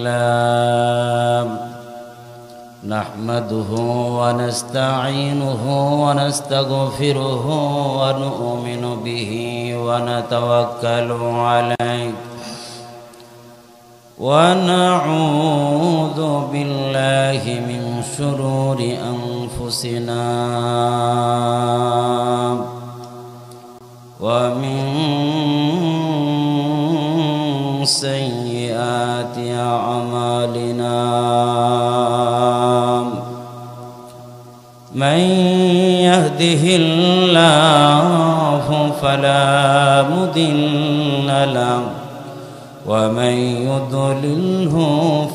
لله نحمده ونستعينه ونستغفره ونؤمن به ونتوكل عليه ونعوذ بالله من شرور أنفسنا ومن سيئات أعمالنا من يهده الله فلا مضل له ومن يضلله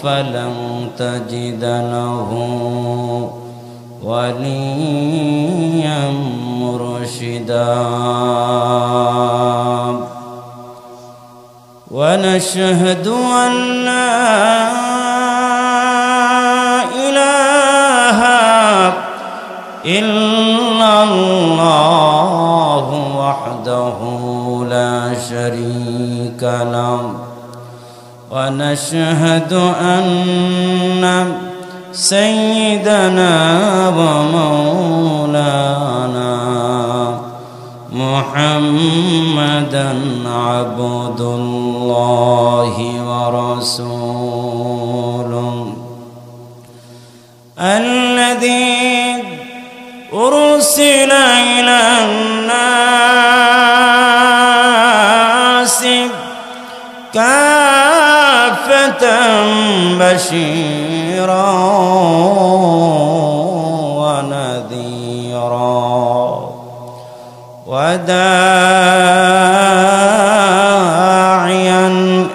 فلن تجد له وليا مرشدا ونشهد أن لا إله إلا الله وحده لا شريك له ونشهد أن سيدنا ومولانا محمدا عبد الله ورسوله الذي أرسل إلى الناس كافة بشيرا ونذيرا وداعيا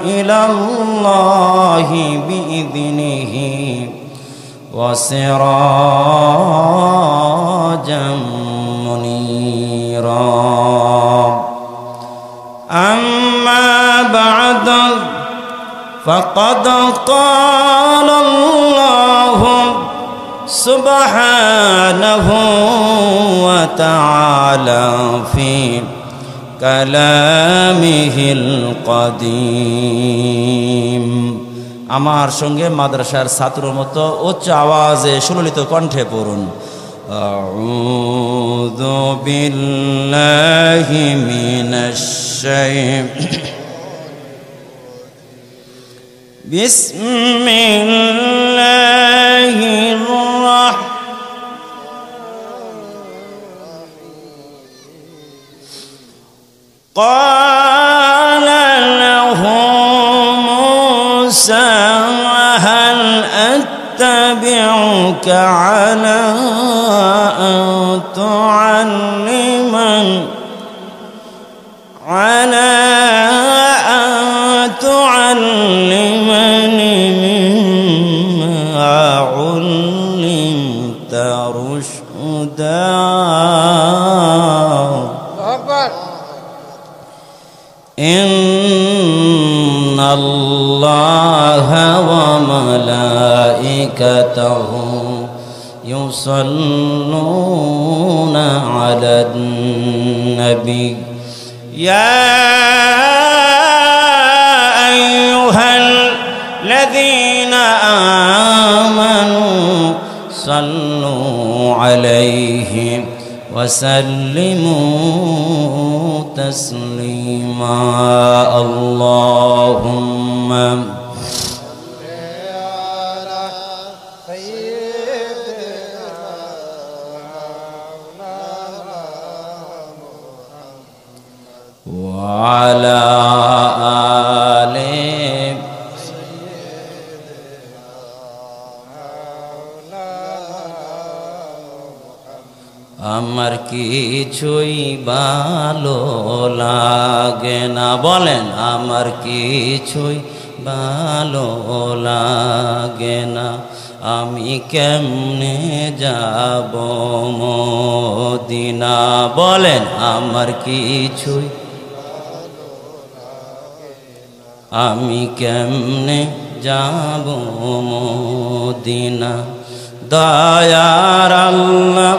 إلى الله بإذنه وسراجا منيرا أما بعد فقد قال الله سبحانه وتعالى في كلامه القديم আমার সঙ্গে মাদ্রাসার ছাত্রর মতো উচ্চ আওয়াজে সুললিত কণ্ঠে পড়ুন আউযু বিল্লাহি মিনাশ শাইতানির বিসমিল্লাহির রাহমানির قال له موسى هل أتبعك على أن تعلمني مما علمت رشدا إن الله وملائكته يصلون على النبي يا أيها الذين آمنوا صلوا عليه وسلموا تسليما اللهم وعلى آله আমার কিছুই ভালো লাগে না বলেন আমার কিছুই ভালো লাগে না আমি কেমনে যাব মদিনা বলেন আমার কিছুই আমি কেমনে যাব মদিনা দয়ার আল্লাহ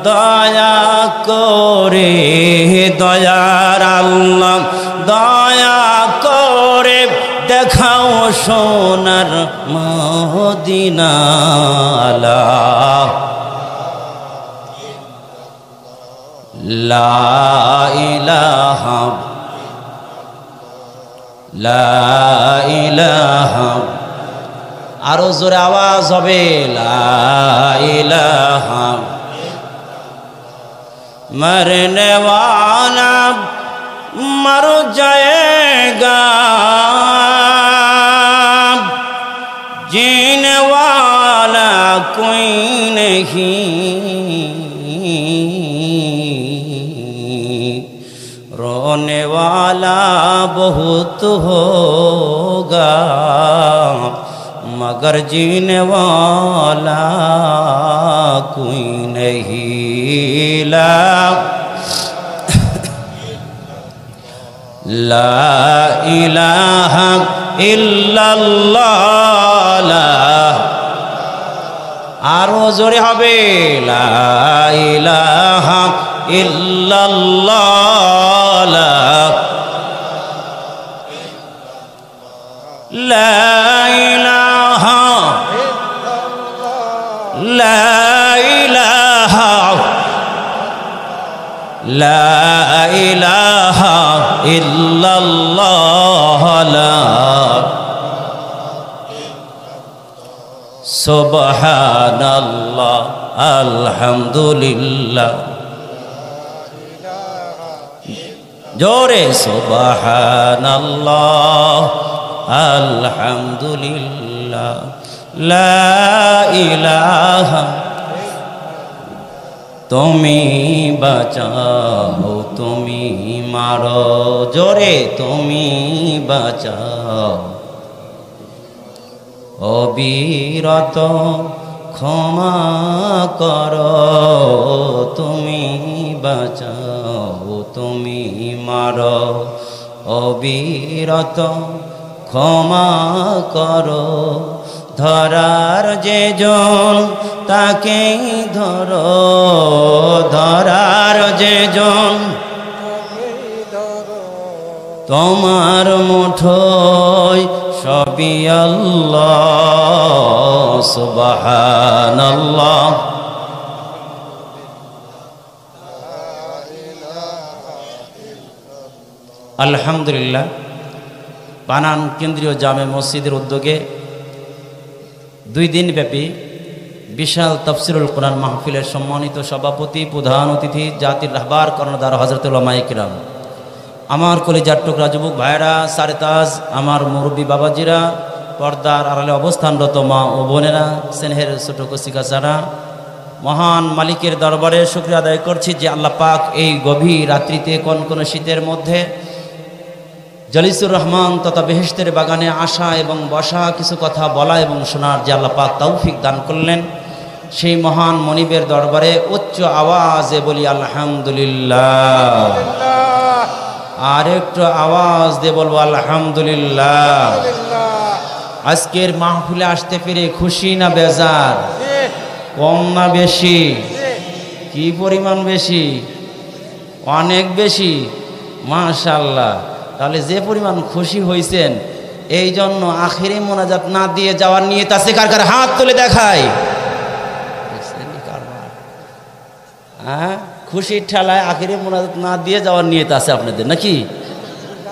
দয়া করে দয়ার আল্লাহ দয়া করে দেখাও সোনা সোনার মদিনা লা ইলাহা লা ইলাহা আরো জোরে আওয়াজ হবে লা ইলাহা मरने वाला मर जाएगा जीने वाला कोई नहीं रोने वाला बहुत होगा मगर जीने वाला कोई नहीं ला इलाहा इल्लल्लाह आरो जोरे हबे ला इलाहा इल्लल्लाह ला इलाहा ला इलाहा ला इलाहा इल्लल्लाह सुबहानल्लाह अल्हम्दुलिल्लाह जोरे सुबहानल्लाह अल्हम्दुलिल्लाह ला इलाहा তুমি বাঁচাও তুমি মারো জোরে তুমি বাঁচাও অবিরত ক্ষমা করো তুমি বাঁচাও তুমি মারো অবিরত ক্ষমা করো ধরার যে জন তাকেই ধরো ধরার যে জন তোমার মুঠোয় সবই আল্লাহ সুবহানাল্লাহ আলহামদুলিল্লাহ বানান কেন্দ্রীয় জামে মসজিদের উদ্যোগে 2 দিন ব্যাপী বিশাল তাফসিরুল কোরআন মাহফিলের সম্মানিত সভাপতি প্রধান অতিথি জাতির রাহবার কর্ণধার হযরত উলামায়ে কিরাম আমার কলিজার টুকরা যুবক ভাইরা সারেতাজ আমার মুরব্বী বাবাজিরা পর্দার আড়ালে অবস্থানরত মা ও বোনেরা স্নেহের ছোট কচিকাচারা মহান মালিকের দরবারে শুকরিয়া আদায় করছি যে আল্লাহ পাক এই গভীর রাত্রিতে কোন শীতের মধ্যে জলিসুর রহমান তথা বেহেশতের বাগানে আসা এবং বসা কিছু কথা বলা এবং শোনার যে আল্লাহ পাক তৌফিক দান করলেন সেই মহান মনিবের দরবারে উচ্চ আওয়াজে বলি আলহামদুলিল্লাহ আর একটু আওয়াজ দিয়ে বলবো আলহামদুলিল্লাহ আজকের মাহফিলে আসতে পেরে খুশি না বেজার কম না বেশি কি পরিমাণ বেশি অনেক বেশি মাশাআল্লাহ তাহলে যে পরিমাণ খুশি হয়েছেন এই জন্য আখিরি মোনাজাত না দিয়ে যাওয়ার নিয়ত আছে কার কার হাত তুলে দেখায় হ্যাঁ খুশির ঠেলায় আখিরি মোনাজাত না দিয়ে যাওয়ার নিয়ত আছে আপনাদের নাকি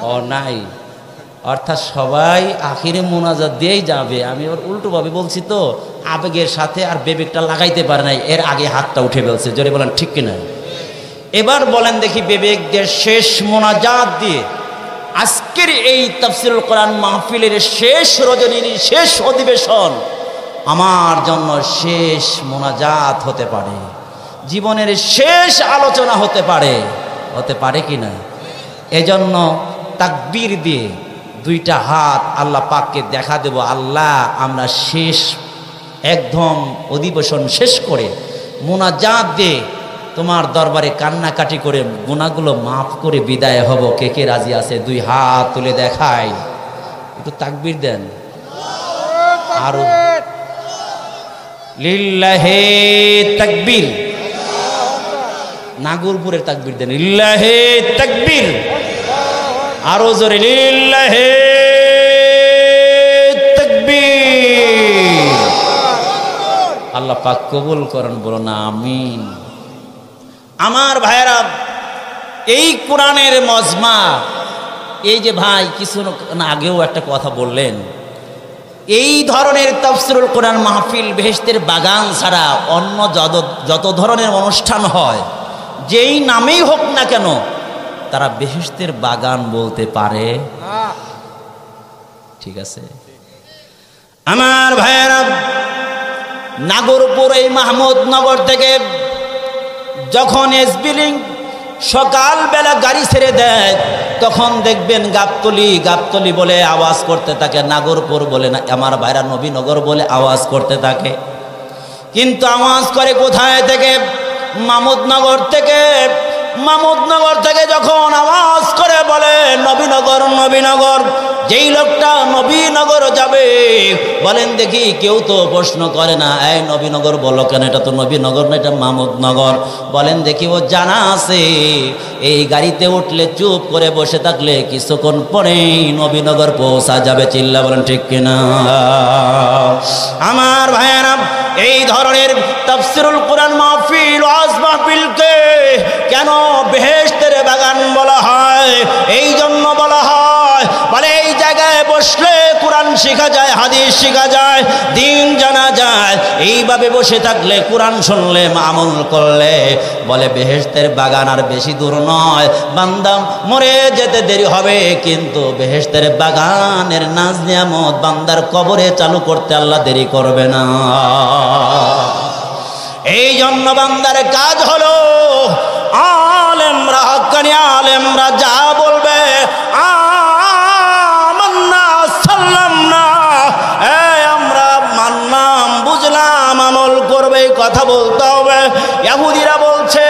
ও নাই অর্থাৎ সবাই আখিরি মোনাজাত দিয়েই যাবে আমি ওর উল্টোভাবে বলছি তো আবেগের সাথে আর বিবেকটা লাগাইতে পারে নাই এর আগে হাতটা উঠে ফেলছে জোরে বলেন ঠিক কিনা এবার বলেন দেখি বিবেক দিয়ে শেষ মোনাজাত দিয়ে আজকের এই তাফসিরুল কোরআন মাহফিলের শেষ রজনীর শেষ অধিবেশন আমার জন্য শেষ মোনাজাত হতে পারে জীবনের শেষ আলোচনা হতে পারে কি না এজন্য তাকবীর দিয়ে 2টা হাত আল্লাহ পাককে দেখা দেব আল্লাহ আমরা শেষ একদম অধিবেশন শেষ করে মোনাজাত দিয়ে তোমার দরবারে কান্নাকাটি করে গুনাহগুলো মাফ করে বিদায় হব কে কে রাজি আছে 2 হাত তুলে দেখায় একটু তাকবীর দেন আর লিল্লাহি তাকবীর নাগরপুরের তাকবীর দেন লিল্লাহি তাকবীর আরো জোরে লিল্লাহি তাকবীর আল্লাহ পাক কবুল করেন, বলো না আমিন। আমার ভাইয়েরা, এই কোরআনের মজমা, এই যে ভাই কিছু আগেও একটা কথা বললেন, এই ধরনের তাফসীরুল কোরআন মাহফিল বেহেশতের বাগান ছাড়া অন্য যত ধরনের অনুষ্ঠান হয়, যেই নামেই হোক না কেন, তারা বেহেশতের বাগান বলতে পারে? ঠিক আছে আমার ভাইয়েরা, নাগরপুর এই মাহমুদনগর থেকে যখন এসবিলিং সকালবেলা গাড়ি ছেড়ে দেয়, তখন দেখবেন গাবতলি বলে আওয়াজ করতে থাকে, নাগরপুর বলে না আমার ভাইরা নবীনগর বলে আওয়াজ করতে থাকে। কিন্তু আওয়াজ করে কোথায় থেকে? মাহমুদনগর থেকে। মাহমুদনগর থেকে যখন আওয়াজ করে বলে নবীনগর, যেই লোকটা নবীনগর যাবে, বলেন দেখি কেউ তো প্রশ্ন করে না, এই নবীনগর বলো কেন? এটা তো নবীনগর না, এটা মাহমুদনগর। বলেন দেখি ও জানা আছে এই গাড়িতে উঠলে চুপ করে বসে থাকলে কিছুক্ষণ পরেই নবীনগর পৌঁছা যাবে। চিল্লা বলেন ঠিক কিনা? আমার ভাইয়েরা, এই ধরনের তাফসীরুল কোরআন মাহফিল, ওয়াজ মাহফিলকে কেন বেহেশতের বাগান বলা হয়? এই জন্য বলা হয়, বলে এই জায়গায় বসলে কোরআন শেখা যায়, হাদিস শেখা যায়, দিন জানা যায়। এইভাবে বসে থাকলে, কোরআন শুনলে, আমল করলে, বলে বেহেশতের বাগান আর বেশি দূর নয়, বান্দা মরে যেতে দেরি হবে, কিন্তু বেহেশতের বাগানের নাজ নিয়ামত বান্দার কবরে চালু করতে আল্লাহ দেরি করবে না। এই জন্য বান্দার কাজ হলো, আলেমরা, হক্কানি আলেমরা যা বলবে আমান্না সাল্লামনা, আমরা মানলাম, বুঝলাম, আমল করবে, কথা বলতে হবে। ইহুদিরা বলছে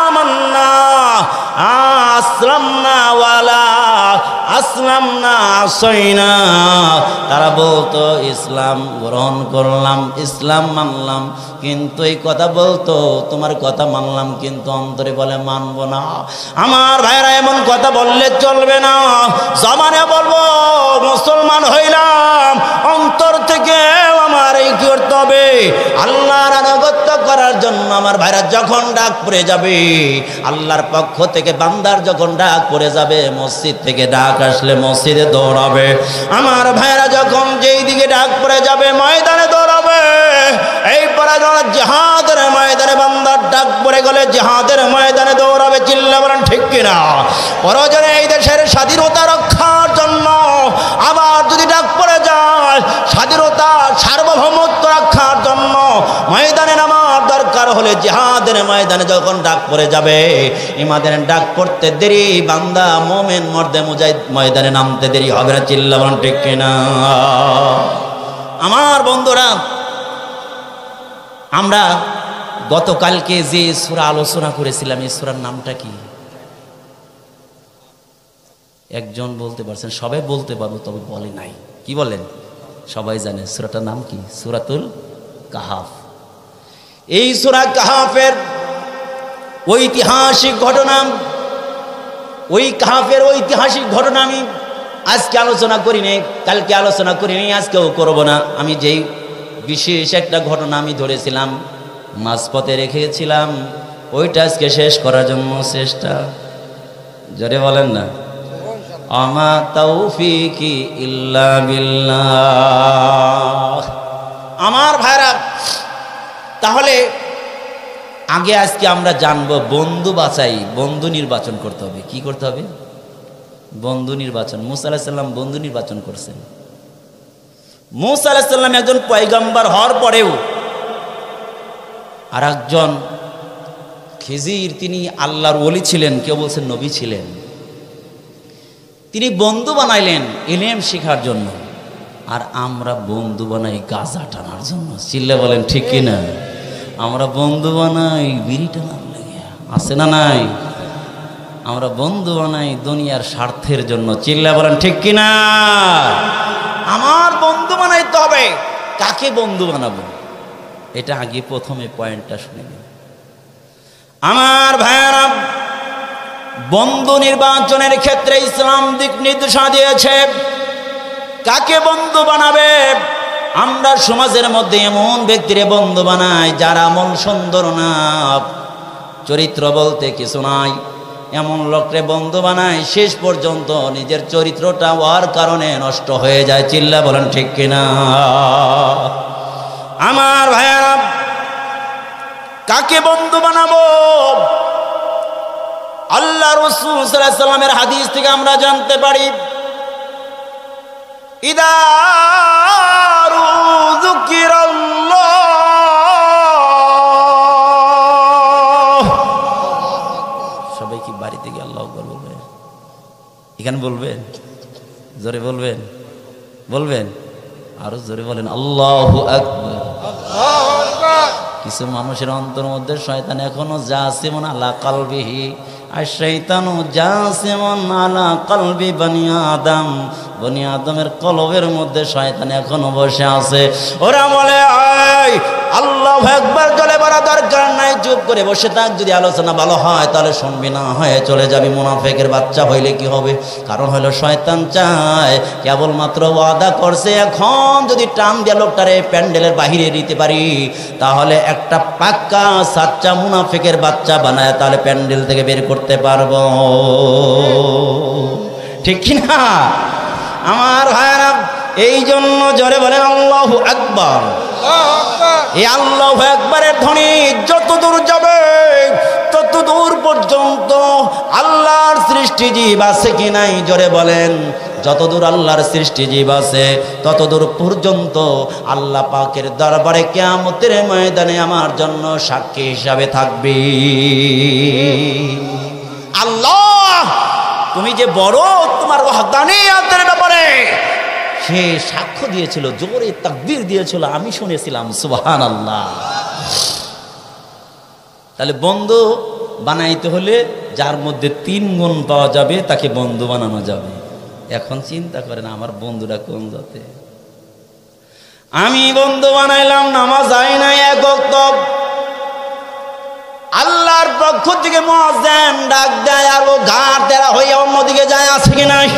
আমান্না আসলামনা ওয়ালা আসলামনা আসইনা, তারা বলতো ইসলাম গ্রহণ করলাম, ইসলাম মানলাম, কিন্তু এই কথা বলতো তোমার কথা মানলাম, কিন্তু অন্তরে বলে মানবো না। আমার ভাইরা, এমন কথা বললে চলবে না। জবানে বলবো মুসলমান হইলাম, অন্তর থেকে আমার এই করতে হবে আল্লাহর আনুগত্য করার জন্য। আমার ভাইরা, যখন ডাক পড়ে যাবে আল্লাহর পক্ষ থেকে, বান্দার যখন ডাক পড়ে যাবে, মসজিদ থেকে ডাক আসলে মসজিদে দৌড়াবে। আমার ভাইরা, যখন যেই দিকে ডাক পড়ে যাবে ময়দানে দৌড়াবে। এই পরাজয় জিহাদের ময়দানে, বান্দার ডাক পড়ে গেলে জিহাদের ময়দানে দৌড়াবে। চিল্লা বলেন ঠিক কিনা? পরাজয় এই দেশের স্বাধীনতা রক্ষার জন্য আবার যদি ডাক পড়ে যায়, স্বাধীনতা সার্বভৌমত্ব রক্ষার জন্য ময়দানে নামার দরকার হলে, জিহাদের ময়দানে যখন ডাক পড়ে যাবে, ইমাদের ডাক পড়তে দেরি, বান্দা মোমেন মর্দে মুজাহিদ ময়দানে নামতে দেরি হবে না। চিল্লা বলেন ঠিক কিনা? আমার বন্ধুরা, আমরা গতকালকে যে সূরা আলোচনা করেছিলাম, এই সূরার নামটা কি? একজন বলতে পারছেন? সবাই বলতে পারবো, তবে বলে নাই। কি বলেন? সবাই জানে সূরাটার নাম কি? সূরাতুল কাহাফ। এই সূরা কাহাফের ঐতিহাসিক ঘটনা, ওই কাহাফের ঐতিহাসিক ঘটনা আমি আজকে আলোচনা করিনি, কালকে আলোচনা করিনি, আজকেও করব না। আমি যেই বিশেষ একটা ঘটনা আমি ধরেছিলাম, মাঝপথে রেখেছিলাম, ওইটা আজকে শেষ করার জন্য চেষ্টা। জোরে বলেন না? আমা তাওফিকি ইল্লা বিল্লাহ। আমার ভাইরা, তাহলে আগে আজকে আমরা জানবো বন্ধু বাছাই, বন্ধু নির্বাচন করতে হবে। কি করতে হবে? বন্ধু নির্বাচন। মুসা আলাইহিস সালাম বন্ধু নির্বাচন করছেন। মুসা আলাইহিস সালাম একজন পয়গম্বর হওয়ার পরেও আর একজন খিজির, তিনি আল্লাহর ওলি ছিলেন, কেউ বলছেন নবী ছিলেন। তিনি বন্ধু বানাইলেন ইলম শেখার জন্য, আর আমরা বন্ধু বানাই গাঁজা টানার জন্য। চিল্লা বলেন ঠিক কিনা? আমরা বন্ধু বানাই বিড়ি টানার লেগে, আছে না নাই? আমরা বন্ধু বানাই দুনিয়ার স্বার্থের জন্য। চিল্লা বলেন ঠিক কিনা? আমার বন্ধু বানাইতে হবে। কাকে বন্ধু বানাবো? এটা আগে প্রথমে পয়েন্টটা শুনে নিন। আমার ভাইয়েরা, বন্ধু নির্বাচনের ক্ষেত্রে ইসলাম দিক নির্দেশনা দিয়েছে। কাকে বন্ধু বানাবে? আমরা সমাজের মধ্যে এমন ব্যক্তিরে বন্ধু বানাই যার আমল সুন্দর না, চরিত্র বলতে কিছু নাই, এমন লোকরে বন্ধু বানায় শেষ পর্যন্ত নিজের চরিত্রটা ওর কারণে নষ্ট হয়ে যায়। চিল্লা বলেন ঠিক কিনা? আমার ভাইয়েরা, কাকে বন্ধু বানাবো? আল্লাহ রাসূল সাল্লাল্লাহু আলাইহি ওয়াসাল্লামের হাদিস থেকে আমরা জানতে পারি, ইদা যুকিরাল্লাহ, সবাই কি বাড়িতে গিয়ে আল্লাহু আকবার বলবেন? এখানে বলবেন? জোরে বলবেন? বলবেন? আরো জোরে বলেন আল্লাহু আকবার। কিছু মানুষের অন্তর মধ্যে শয়তান এখনো জাসিমুন আলা কলবিহি, আর শয়তানু জাসিমুন আলা কলবি বনি আদম, বনি আদমের কলবের মধ্যে শয়তান এখনো বসে আছে। ওরা বলে আল্লাহু আকবার জলে বলা দরকার নাই, চুপ করে বসে থাক, যদি আলোচনা ভালো হয় তাহলে শুনবি, না হয় চলে যাবি। মুনাফিকের বাচ্চা হইলে কি হবে? কারণ হলো শয়তান চায় কেবলমাত্র ওয়াদা করছে, এখন যদি টান দিয়ে লোকটারে প্যান্ডেলের বাহিরে দিতে পারি তাহলে একটা পাক্কা সাচ্চা মুনাফিকের বাচ্চা বানায় তাহলে প্যান্ডেল থেকে বের করতে পারবো। ঠিক কিনা আমার ভাইরা? এই জন্য জোরে বলেন আল্লাহু আকবার। এই আল্লাহু আকবারের ধ্বনি যত দূর যাবে তত দূর পর্যন্ত আল্লাহর সৃষ্টি জীব আছে কি নাই জোরে বলেন? যত দূর আল্লাহর সৃষ্টি জীব আছে তত দূর পর্যন্ত আল্লাহ পাকের দরবারে কিয়ামতের ময়দানে আমার জন্য সাক্ষী হিসাবে থাকবে। আল্লাহ তুমি যে বড়, তোমার ওয়াহদানিয়তের ব্যাপারে সে সাক্ষ্য দিয়েছিল, জোরে তাকবীর দিয়েছিল, আমি শুনেছিলাম। সুবহানাল্লাহ। তাহলে বন্ধু বানাইতে হলে যার মধ্যে 3 গুণ পাওয়া যাবে তাকে বন্ধু বানানো যাবে। এখন চিন্তা করেন আমার বন্ধুরা কোন জাতে? আমি বন্ধু বানাইলাম, নামাজ হয় না এক ওয়াক্ত, আল্লাহর পক্ষ থেকে মুয়াজ্জিন ডাক দেয় আর ও ঘাট তেরা হইয়া অন্যদিকে যায়, আছে কি নাই?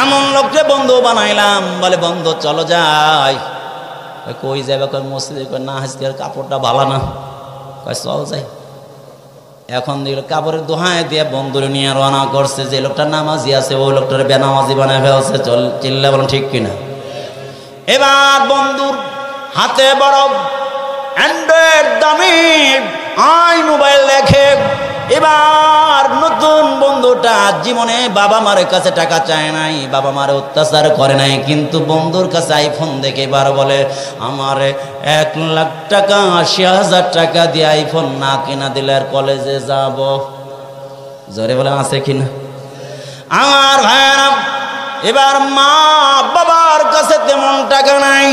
এমন লোককে বন্ধু বানাইলাম, বলে বন্ধু চলো যাই। কই যাবে? কই মসজিদে। কই না, আজকের কাপড়টা ভালো না। কই চল যাই। এখন দেখলো কাপড়ের দোহায় দিয়ে বন্ধুরে নিয়ে রওনা করছে। যে লোকটা নামাজি আছে ওই লোকটার বেনামাজি বানায় ফেলছে। চল, চিল্লা বলেন ঠিক কিনা? এবার বন্ধুর হাতে বড় অ্যান্ড্রয়েড দামি মোবাইল দেখে। এবার নতুন বন্ধুটা জীবনে বাবা মার কাছে টাকা চায় নাই, বাবা মার অত্যাচার করে নাই, কিন্তু বন্ধুর কাছে আইফোন দেখে এবার বলে আমার 1 লাখ টাকা 80,000 টাকা দিয়ে আইফোন না কিনা দিলে আর কলেজে যাব। জোরে বলে আছে কিনা আমার ভাইরা? এবার মা বাবার কাছে তেমন টাকা নাই,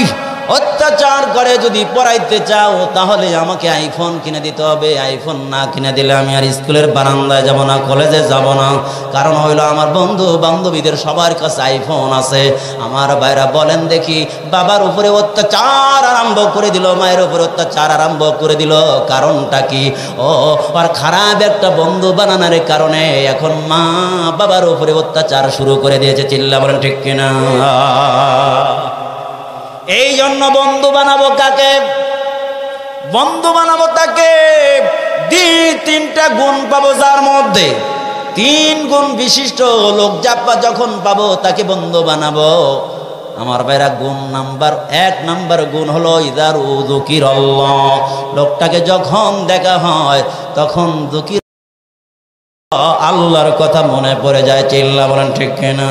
অত্যাচার করে, যদি পড়াইতে চাও তাহলে আমাকে আইফোন কিনে দিতে হবে, আইফোন না কিনে দিলে আমি আর স্কুলের বারান্দায় যাব না, কলেজে যাব না। কারণ হইলো আমার বন্ধু বান্ধবীদের সবার কাছে আইফোন আছে। আমার ভাইরা বলেন দেখি, বাবার উপরে অত্যাচার আরম্ভ করে দিল, মায়ের উপরে অত্যাচার আরম্ভ করে দিল, কারণটা কি? ও আর খারাপ একটা বন্ধু বানানোর কারণে এখন মা বাবার উপরে অত্যাচার শুরু করে দিয়েছে। চিল্লা বলেন ঠিক কিনা? এই জন্য বন্ধু বানাবো কাকে? বন্ধু বানাবো তাকে 2-3টা গুণ পাবো, যার মধ্যে 3 গুণ বিশিষ্ট লোক যখন পাবো তাকে বন্ধু বানাবো। আমার ভাইরা, গুণ নাম্বার 1 নাম্বার গুণ হলো ইদার যুকিরাল্লাহ, লোকটাকে যখন দেখা হয় তখন আল্লাহর কথা মনে পড়ে যায়। চিল্লা বলেন ঠিক কিনা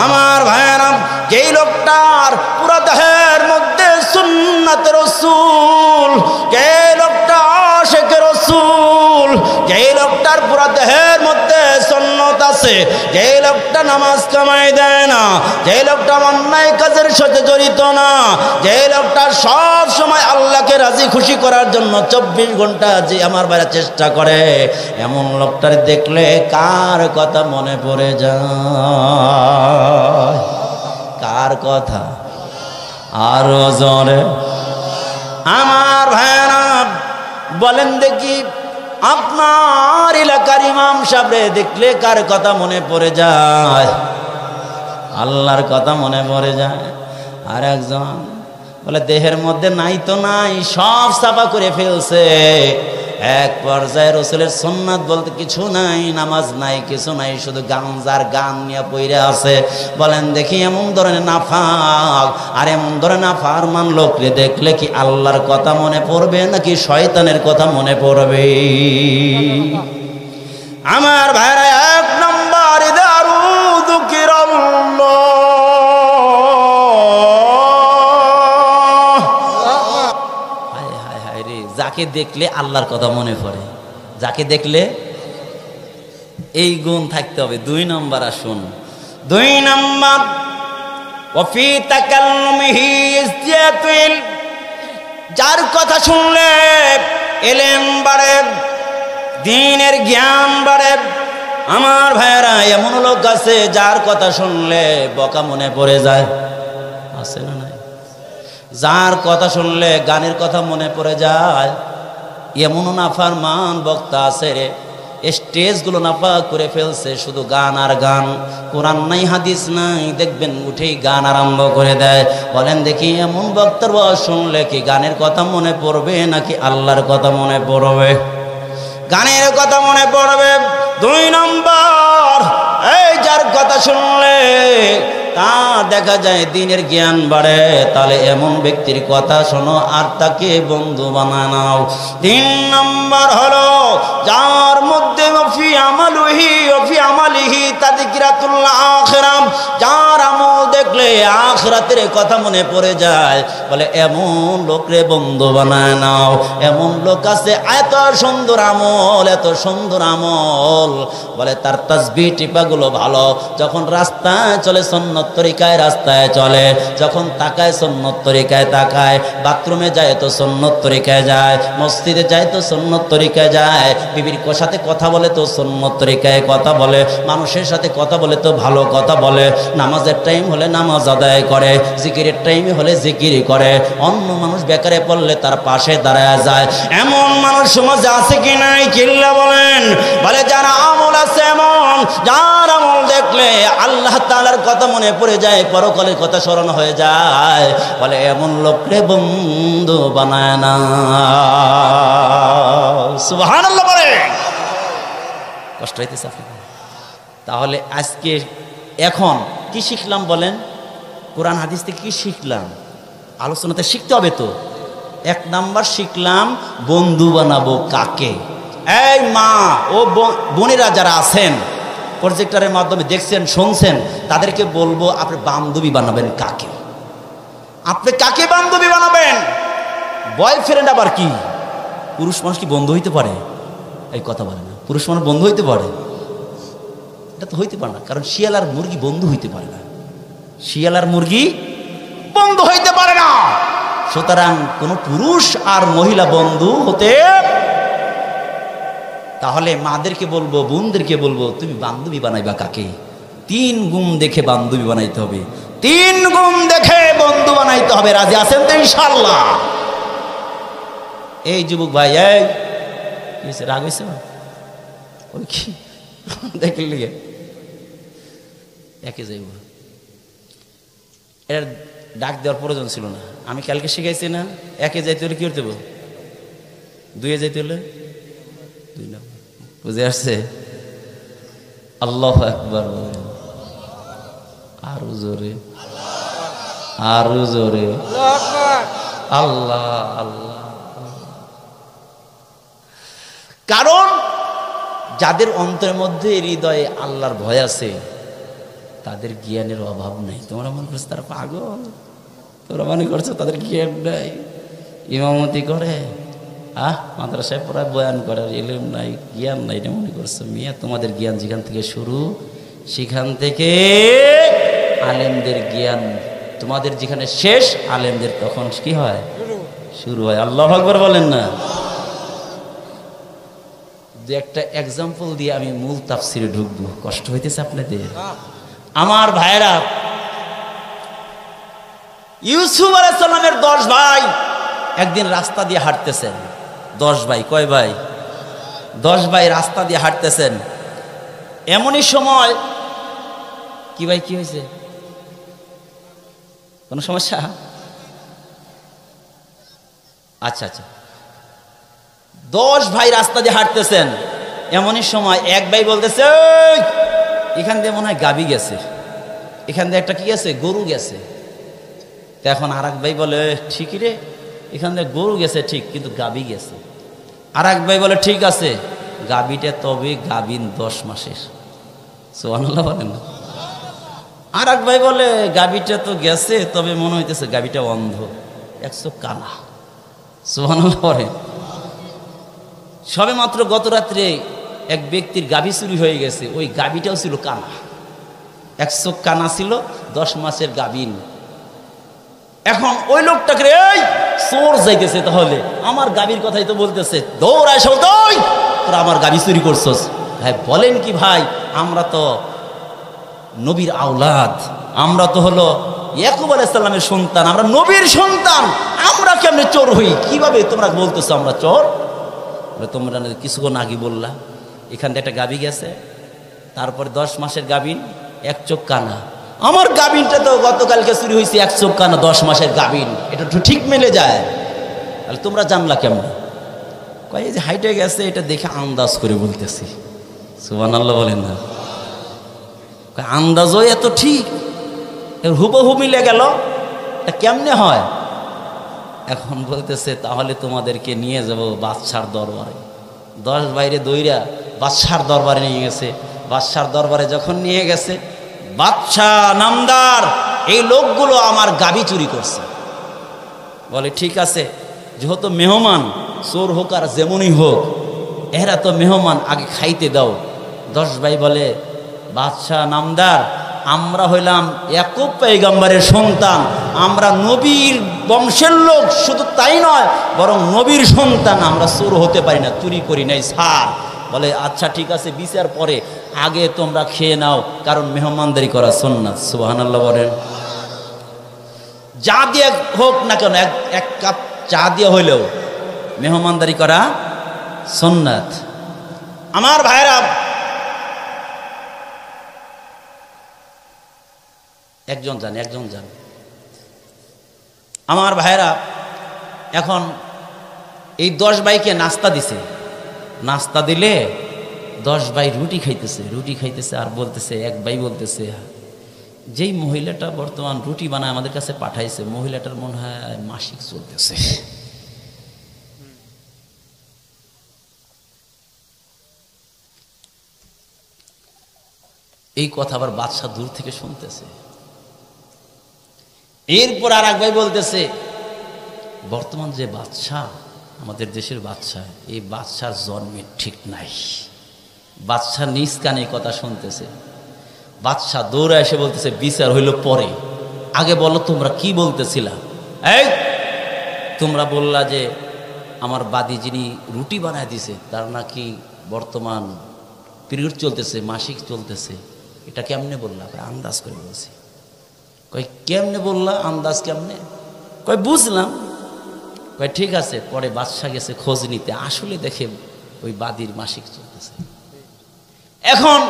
আমার ভাইরা? যেই লোকটার পুরা দেহের মধ্যে সুন্নাতে রাসূল, যে লোকটা আশিকে রাসূল, যে লোকটার পুরা দেহের মধ্যে সুন্নাত আছে, যে লোকটা নামাজ কামাই দেয় না, যে লোকটা অন্যায় কাজের সাথে জড়িত না, যে লোকটা সব সময় আল্লাহকে রাজি খুশি করার জন্য 24 ঘন্টা যে আমার বাইরে চেষ্টা করে, এমন লোকটার দেখলে কার কথা মনে পড়ে যায়? কার কথা? আরো জোরে আমার ভাইরা বলেন দেখি, আপনার এলাকার ইমাম সাহেবরে দেখলে কার কথা মনে পড়ে যায়? আল্লাহর কথা মনে পড়ে যায়। আর একজন বলে দেহের মধ্যে নাই তো নাই, সব সাফা করে ফেলছে। এক পর্যায়ে রাসূলের সুন্নাত বলতে কিছু নাই, নামাজ নাই, কিছু নাই, শুধু গাঞ্জার গান নিয়ে পইরা আছে। বলেন দেখি এমন ধরনের নাফাক আর এমন ধরনের নাফরমান লোককে দেখলে কি আল্লাহর কথা মনে পড়বে নাকি শয়তানের কথা মনে পড়বে? আমার ভাইরা, এক নম্বর দারু যুকিরাল্লাহ, যাকে দেখলে আল্লাহর কথা মনে পড়ে, যাকে দেখলে এই গুণ থাকতে হবে। 2 নম্বর আসুন, 2 নম্বর ওয়াফি তাকাল্লুমিহি ইসতিয়াতুল, যার কথা শুনলে এলেম বাড়ে, দ্বীনের জ্ঞান বাড়ে। আমার ভাইয়েরা, এমন লোক আছে যার কথা শুনলে বকা মনে পড়ে যায়, আছে না নাই? যার কথা শুনলে গানের কথা মনে পড়ে যায়। এমন নাফরমান বক্তা আছে রে, স্টেজগুলো নাপাক করে ফেলছে, শুধু গান আর গান, কোরআন নাই হাদিস নাই, দেখবেন উঠেই গান আরম্ভ করে দেয়। বলেন দেখি এমন বক্তার ওয়াজ শুনলে কি গানের কথা মনে পড়বে নাকি আল্লাহর কথা মনে পড়বে? গানের কথা মনে পড়বে। 2 নম্বর, এই যার কথা শুনলে তা দেখা যায় দ্বীনের জ্ঞান বাড়ে, তাহলে এমন ব্যক্তির কথা শোনো আর তাকে বন্ধু বানায় নাও। 3 নম্বর হলো যার মধ্যে ওফি আমালিহি তাযকিরাতুল আখিরাম, যার আমল দেখলে আখিরাতের কথা মনে পড়ে যায়, বলে এমন লোকরে বন্ধু বানায় নাও। এমন লোক আছে এত সুন্দর আমল, এত সুন্দর আমল, বলে তার তাসবিহ টিপাগুলো ভালো, যখন রাস্তায় চলে সুন্নত তরিকায় রাস্তায় চলে, যখন তাকায় সুন্নত তরিকায় তাকায়, বাথরুমে যায় তো সুন্নত তরিকায় যায়, মসজিদে যায় তো সুন্নত তরিকায় যায়, বিবির সাথে কথা বলে তো সুন্নত তরিকায় কথা বলে, মানুষের সাথে কথা বলে তো ভালো কথা বলে, নামাজের টাইম হলে নামাজ আদায় করে, জিকিরের টাইমে হলে জিকির করে, অন্য মানুষ বেকারে পড়লে তার পাশে দাঁড়ায় যায়। এমন মানুষ সমাজে আছে কি নাই? চিল্লা বলেন। বলে যারা আমল আছে এমন, যার আমল দেখলে আল্লাহ তাআলার কথা মনে পড়ে যায়, পরকালের কথা স্মরণ হয়ে যায়, বলে এমন লোকরে বন্ধু বানায় না। সুবহানাল্লাহ বলে। কষ্ট হইতেছে আপনার? তাহলে আজকে এখন কি শিখলাম বলেন? কোরআন হাদিস থেকে কি শিখলাম? আলোচনাতে শিখতে হবে তো। 1 নাম্বার শিখলাম বন্ধু বানাবো কাকে। এই মা ও বোনেরা যারা আছেন, প্রজেক্টরের মাধ্যমে দেখছেন শুনছেন, তাদেরকে বলবো আপনি বান্ধবী বানাবেন কাকে? আপনি কাকে বান্ধবী বানাবেন? বয়ফ্রেন্ড আবার কি? পুরুষ মানুষ কি বন্ধু হইতে পারে? এই কথা বলে না। পুরুষ মানুষ বন্ধু হইতে পারে? এটা তো হইতে পারে না, কারণ শিয়াল আর মুরগি বন্ধু হইতে পারে না। শিয়াল আর মুরগি বন্ধু হইতে পারে না। সুতরাং কোন পুরুষ আর মহিলা বন্ধু হতে, তাহলে মাদেরকে বলবো, বোনদেরকে বলবো তুমি বান্ধবী বানাইবা কাকে? 3 গুণ দেখে বান্ধবী বানাইতে হবে। 3 গুণ দেখে বন্ধু বানাইতে হবে। রাজি আছেন তো ইনশাআল্লাহ? এই যুবক ভাই, এই কি রাগ হয়েছে? ওই কি দেখলি একে যাইব, এর ডাক দেওয়ার প্রয়োজন ছিল না। আমি কালকে শিখাইছি না, একে যাইতে হলে কি করতে হবে? 2 যাইতে হলে 2 নম্বর। বুঝে আসছে? আল্লাহু আকবার। আরো জোরে, আরো জোরে। আল্লাহ আল্লাহ। কারণ যাদের অন্তরের মধ্যে হৃদয়ে আল্লাহর ভয় আছে, তাদের জ্ঞানের অভাব নেই। তোমরা মনে করছো তারা পাগল? তোমরা মনে করছো তাদের জ্ঞান নাই? ইমামতি করে, মাদ্রাসায় পড়ায়, বয়ান করার ইলম নাই, জ্ঞান নাই, এটা মনে করছো? মিয়া, তোমাদের জ্ঞান যেখান থেকে শুরু, সেখান থেকে আলেমদের জ্ঞান, তোমাদের যেখানে শেষ, আলেমদের তখন কি হয়? শুরু হয়। আল্লাহু আকবার বলেন না? একটা এক্সাম্পল দিয়ে আমি মূল তাফসিরে ঢুকবো। কষ্ট হইতেছে আপনাদের? আমার ভাইরা, ইউসুফ আলাইহিস সালামের 10 ভাই একদিন রাস্তা দিয়ে হাঁটতেছেন। 10 ভাই, কয় ভাই? 10 ভাই রাস্তা দিয়ে হাঁটতেছেন। এমনই সময় কি ভাই, কি হয়েছে? কোনো সমস্যা? আচ্ছা আচ্ছা, 10 ভাই রাস্তা দিয়ে হাঁটতেছেন, এমনই সময় এক ভাই বলতেছে এখান দিয়ে মনে হয় গাবি গেছে, এখান দিয়ে একটা কি গেছে, গরু গেছে। তো এখন আর এক ভাই বলে ঠিকই রে, এখান দিয়ে গরু গেছে ঠিক, কিন্তু গাবি গেছে। আর এক ভাই বলে ঠিক আছে, গাবিটা তবে গাবিন 10 মাসের। সুবহানাল্লাহ বলেন না? আর এক ভাই বলে গাবিটা তো গেছে, তবে মনে হইতেছে গাবিটা অন্ধ, 1 চোখ কানা। সুবহানাল্লাহ বলেন। সবে মাত্র গত রাত্রে এক ব্যক্তির গাভী চুরি হয়ে গেছে, ওই গাভীটাও ছিল কানা, 1 চোখ কানা ছিল, 10 মাসের গাভীন। এখন ওই লোকটাকে এই চোর যাইতেছে, তাহলে আমার গাভীর কথাই তো বলতেছে, দৌড়ায় সব তোরা আমার গাভী চুরি করছস। ভাই বলেন কি ভাই, আমরা তো নবীর আওলাদ, আমরা তো হলো ইয়াকুব আলাইহিস সালামের সন্তান, আমরা নবীর সন্তান, আমরা কেমনে চোর হই? কিভাবে তোমরা বলতেছো আমরা চোর? তোমরা কিছুক্ষণ আগে বললা এখান থেকে একটা গাভী গেছে, তারপরে 10 মাসের গাভীন, 1 চোখ কানা। আমার গাভীনটা তো গতকালকে চুরি হয়েছে, 1 চোখ কানা, 10 মাসের গাভীন, এটা তো ঠিক মেলে যায়। তাহলে তোমরা জানলা কেমন? কয় এই যে হাইটে গেছে, এটা দেখে আন্দাজ করে বলতেছি। সুবহানাল্লাহ বলেন না? আন্দাজও এত ঠিক, হুবহু মিলে গেল, এটা কেমনে হয়? এখন বলতেছে তাহলে তোমাদেরকে নিয়ে যাব বাদশার দরবারে। 10 বাইরে দইরা বাদশার দরবারে নিয়ে গেছে। বাদশার দরবারে যখন নিয়ে গেছে, বাদশা নামদার এই লোকগুলো আমার গাভী চুরি করছে। বলে ঠিক আছে, যেহেতু মেহমান, চোর হোক আর যেমনই হোক, এরা তো মেহমান, আগে খাইতে দাও। 10 ভাই বলে বাদশা নামদার, আমরা হইলাম ইয়াকুব পয়গম্বরের সন্তান, আমরা নবীর বংশের লোক, শুধু তাই নয় বরং নবীর সন্তান, আমরা চোর হতে পারি না, চুরি করি নাই স্যার। বলে আচ্ছা ঠিক আছে, বিচার পরে, আগে তোমরা খেয়ে নাও, কারণ মেহমানদারি করা সুন্নাত। সুবহানাল্লাহ বলেন। যা দিয়ে হোক না কেন, এক কাপ চা দিয়ে হইলেও মেহমানদারি করা সুন্নাত। আমার ভাইরা, একজন যান। আমার ভাইরা, এখন এই 10 ভাইকে নাস্তা দিছে। নাস্তা দিলে 10 ভাই রুটি খাইতেছে, আর বলতেছে, এক ভাই বলতেছে যেই মহিলাটা বর্তমান রুটি বানায় আমাদের কাছে পাঠাইছে, মহিলাটার মনে হয় মাসিক চলতেছে। এই কথা আবার বাদশা দূর থেকে শুনতেছে। এরপর আর এক ভাই বলতেছে, বর্তমান যে বাদশা, আমাদের দেশের বাদশা, এই বাদশার জন্মের ঠিক নাই। বাদশা নিজ কানে কথা শুনতেছে। বাদশা দৌড়ে এসে বলতেছে বিচার হইল পরে, আগে বলো তোমরা কি বলতেছিলা? এই তোমরা বললা যে আমার বাদী যিনি রুটি বানায় দিছে তার নাকি বর্তমান পিরিয়ড চলতেছে, মাসিক চলতেছে, এটা কেমনে বললা? আন্দাজ করে বলছি। কই কেমনে বললা, আন্দাজ কেমনে? কই বুঝলাম। কই ঠিক আছে। পরে বাদশা গেছে খোঁজ নিতে, আসলে দেখে ওই বাদীর মাসিক চলতেছে। এখন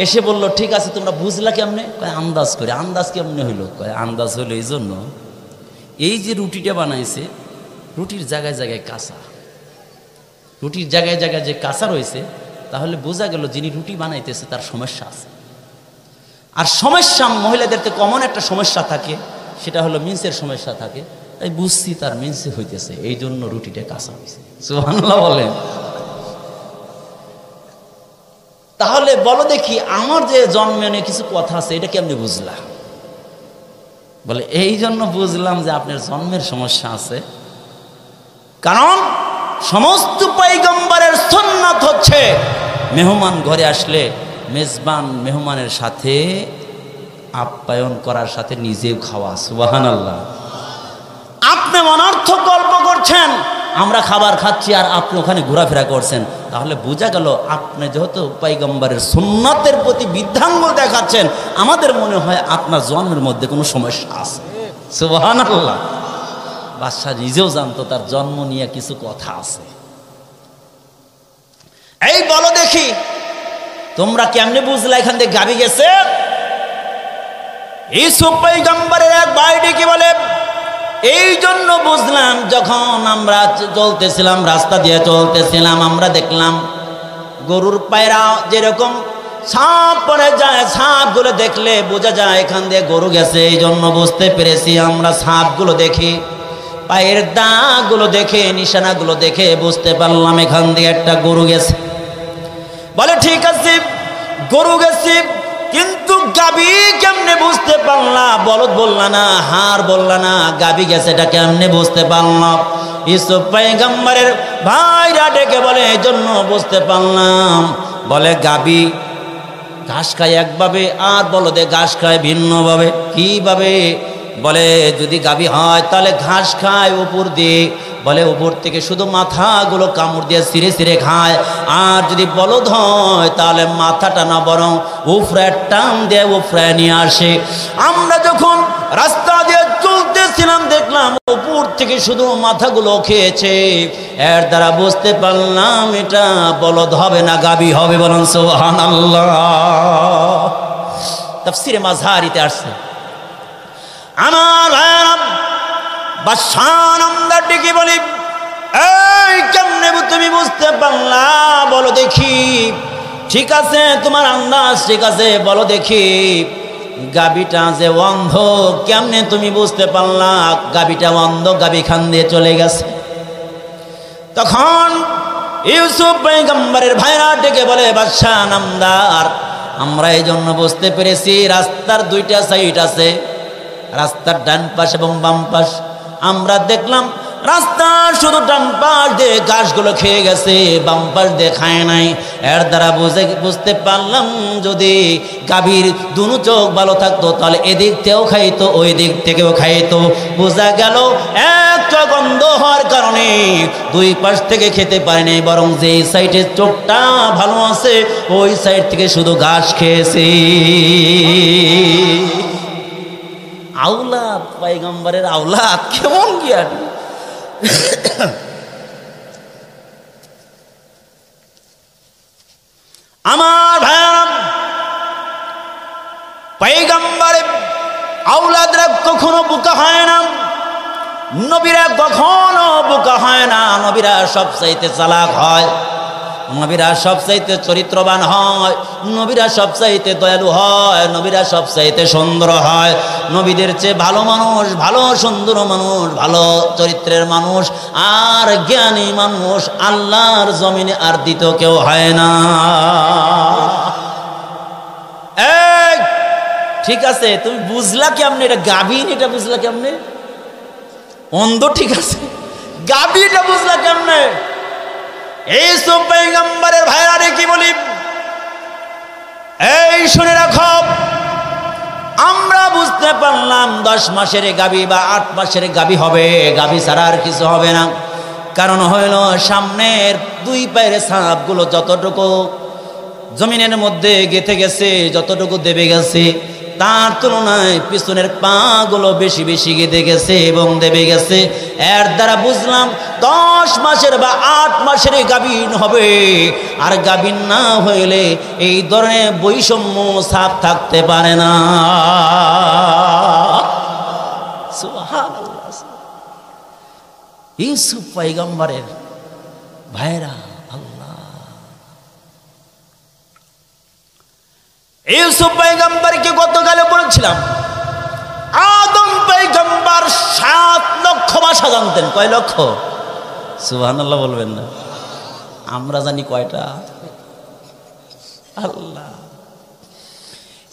এসে বলল ঠিক আছে, তোমরা বুঝলা কেমনে? কয় আন্দাজ করে। আন্দাজ কেমনে হইলো? কয় আন্দাজ হইলো এই জন্য, এই যে রুটিটা বানাইছে, রুটির জায়গায় জায়গায় কাঁচা, রুটির জায়গায় জায়গায় যে কাঁচা রয়েছে, তাহলে বোঝা গেল যিনি রুটি বানাইতেছে তার সমস্যা আছে। আর সমস্যা মহিলাদের তো কমন একটা সমস্যা থাকে, সেটা হলো মিন্সের সমস্যা থাকে। তাই বুঝছি তার মিন্সে হইতেছে, এই জন্য রুটিটা কাঁচা হয়েছে। সুবহানাল্লাহ বলেন। তাহলে বলো দেখি, আমার যে জন্মে নিয়ে কিছু কথা আছে, এটা কেমনি বুঝলা? বলে এই জন্য বুঝলাম যে আপনার জন্মের সমস্যা আছে, কারণ সমস্ত পয়গম্বরের সুন্নাত হচ্ছে মেহমান ঘরে আসলে মেজবান মেহমানের সাথে আপ্যায়ন করার সাথে নিজেও খাওয়া। সুবহানাল্লাহ। আপনি অনর্থক গল্প করছেন, আমরা খাবার খাচ্ছি আর আপনি ওখানে ঘোরাফেরা করছেন, তাহলে বোঝা গেল আপনি যেহেতু পয়গম্বরের সুন্নাতের প্রতি বৃদ্ধাঙ্গুল দেখাচ্ছেন, আমাদের মনে হয় আপনার জন্মের মধ্যে কোনো সমস্যা আছে। সুবহানাল্লাহ। বাদশা নিজেও জানতো তার জন্ম নিয়ে কিছু কথা আছে। এই বলো দেখি, তোমরা কেমনে বুঝলা এখান থেকে গাবি গেছে? ইউসুফ পয়গম্বরের এক ভাই ডেকে বলে, এই জন্য বুঝলাম যখন আমরা চলতেছিলাম, রাস্তা দিয়ে চলতেছিলাম, আমরা দেখলাম গরুর পায়রা যেরকম ছাপ পড়ে যায়, ছাপগুলো দেখলে বোঝা যায় এখান দিয়ে গরু গেছে। এই জন্য বুঝতে পেরেছি, আমরা ছাপগুলো দেখি, পায়ের দাগগুলো দেখে, নিশানাগুলো দেখে বুঝতে পারলাম এখান দিয়ে একটা গরু গেছে। বলে ঠিক আছে, গরু গেছে, কিন্তু গাবি কেমনে বুঝতে পারলা? বলদ বললা না, হার বললা না, গাবি গেছে এটা কেমনে বুঝতে পারলাম? ইউসুফ পয়গম্বরের ভাইরা ডেকে বলে, এই জন্য বুঝতে পারলাম। বলে গাবি ঘাস খায় একভাবে, আর বলদে ঘাস খায় ভিন্নভাবে। কিভাবে? বলে যদি গাবি হয় তাহলে ঘাস খায় উপর দিয়ে, বলে উপর থেকে শুধু মাথাগুলো কামড় দিয়ে ছিঁড়ে ছিঁড়ে খায়। আর যদি বলদ হয় তাহলে মাথাটা না, বরং উফরে টান দিয়ে উফরে নিয়ে আসে। আমরা যখন রাস্তা দিয়ে চলতেছিলাম দেখলাম উপর থেকে শুধু মাথাগুলো খেয়েছে। এর দ্বারা বুঝতে পারলাম এটা বলদ হবে না, গাবি হবে। বলুন সুবহানাল্লাহ। তাফসীরে মাযহারিতে আসছে। আমার বাদশাহ আমরা ডেকে বলি, এই কেমনে তুমি বুঝতে পারলা? বলো দেখি। ঠিক আছে, তোমার আন্দাজ ঠিক আছে, বলো দেখি গাবিটা যে অন্ধ, কেমনে তুমি বুঝতে পারলা গাবিটা অন্ধ? গাবি খান দিয়ে চলে গেছে। তখন ইউসুফ পয়গম্বরের ভাইরা ডেকে বলে, বাদশাহ নামদার, আমরা এই জন্য বুঝতে পেরেছি রাস্তার দুইটা সাইড আছে, রাস্তার ডান পাশ এবং বাম পাশ। আমরা দেখলাম রাস্তা শুধু ডান পাশ দিয়ে ঘাসগুলো খেয়ে গেছে, বাম পাশ দিয়ে খায় নাই। এর দ্বারা বুঝতে পারলাম যদি গাভীর দুনো চোখ ভালো থাকতো তাহলে এদিক থেকেও খাইতো, ওই দিক থেকেও খাইতো। বোঝা গেল এক চোখ অন্ধ হওয়ার কারণে দুই পাশ থেকে খেতে পারেনি, বরং যে সাইডে চোখটা ভালো আছে ওই সাইড থেকে শুধু ঘাস খেয়েছে। আওলাদ, পয়গম্বরের আওলাদ, কেমন জ্ঞান! আমার ভাইরা, পয়গম্বরের আওলাদরা কখনো বোকা হয় না, নবীরা কখনো বোকা হয় না। নবীরা সবচাইতে চালাক হয়, নবীরা সবচাইতে চরিত্রবান হয়, নবীরা সবচাইতে দয়ালু হয়, নবীরা সবচাইতে সুন্দর হয়। নবীদের চেয়ে ভালো মানুষ, ভালো সুন্দর মানুষ, ভালো চরিত্রের মানুষ আর জ্ঞানী মানুষ আল্লাহর জমিনে আর দ্বিতীয় কেউ হয় না। ঠিক আছে, তুমি বুঝলা কেমনে এটা গাভীন? এটা বুঝলা কেমনে? অন্ধ ঠিক আছে, গাভী এটা বুঝলা কেমনে? ইউসুফ পয়গম্বরের ভাইরা কি বলি, এই শুনে রাখো, আমরা বুঝতে পারলাম 10 মাসের গাভী বা 8 মাসের গাভী হবে, গাভী ছাড়া আর কিছু হবে না। কারণ হইল সামনের দুই পায়ের ছাপগুলো যতটুকু জমিনের মধ্যে গেঁথে গেছে, যতটুকু দেবে গেছে, তার তুলনায় পিছনের পা গুলো বেশি বেশি গেঁথে গেছে এবং দেবে গেছে। এর দ্বারা বুঝলাম 10 মাসের বা 8 মাসের গাভীন হবে। আর গাভীন না হইলে এই ধরনের বৈষম্য ছাপ থাকতে পারে না। সুবহানাল্লাহ। ইউসুফ পয়গম্বরের ভাইরা, ইউসুফ পয়গম্বরকে গতকালে বলেছিলাম আদম পয়গম্বর 7 লক্ষ ভাষা জানতেন। কয় লক্ষ? সুবহানাল্লাহ বলবেন না, আমরা জানি কয়টা? আল্লাহ।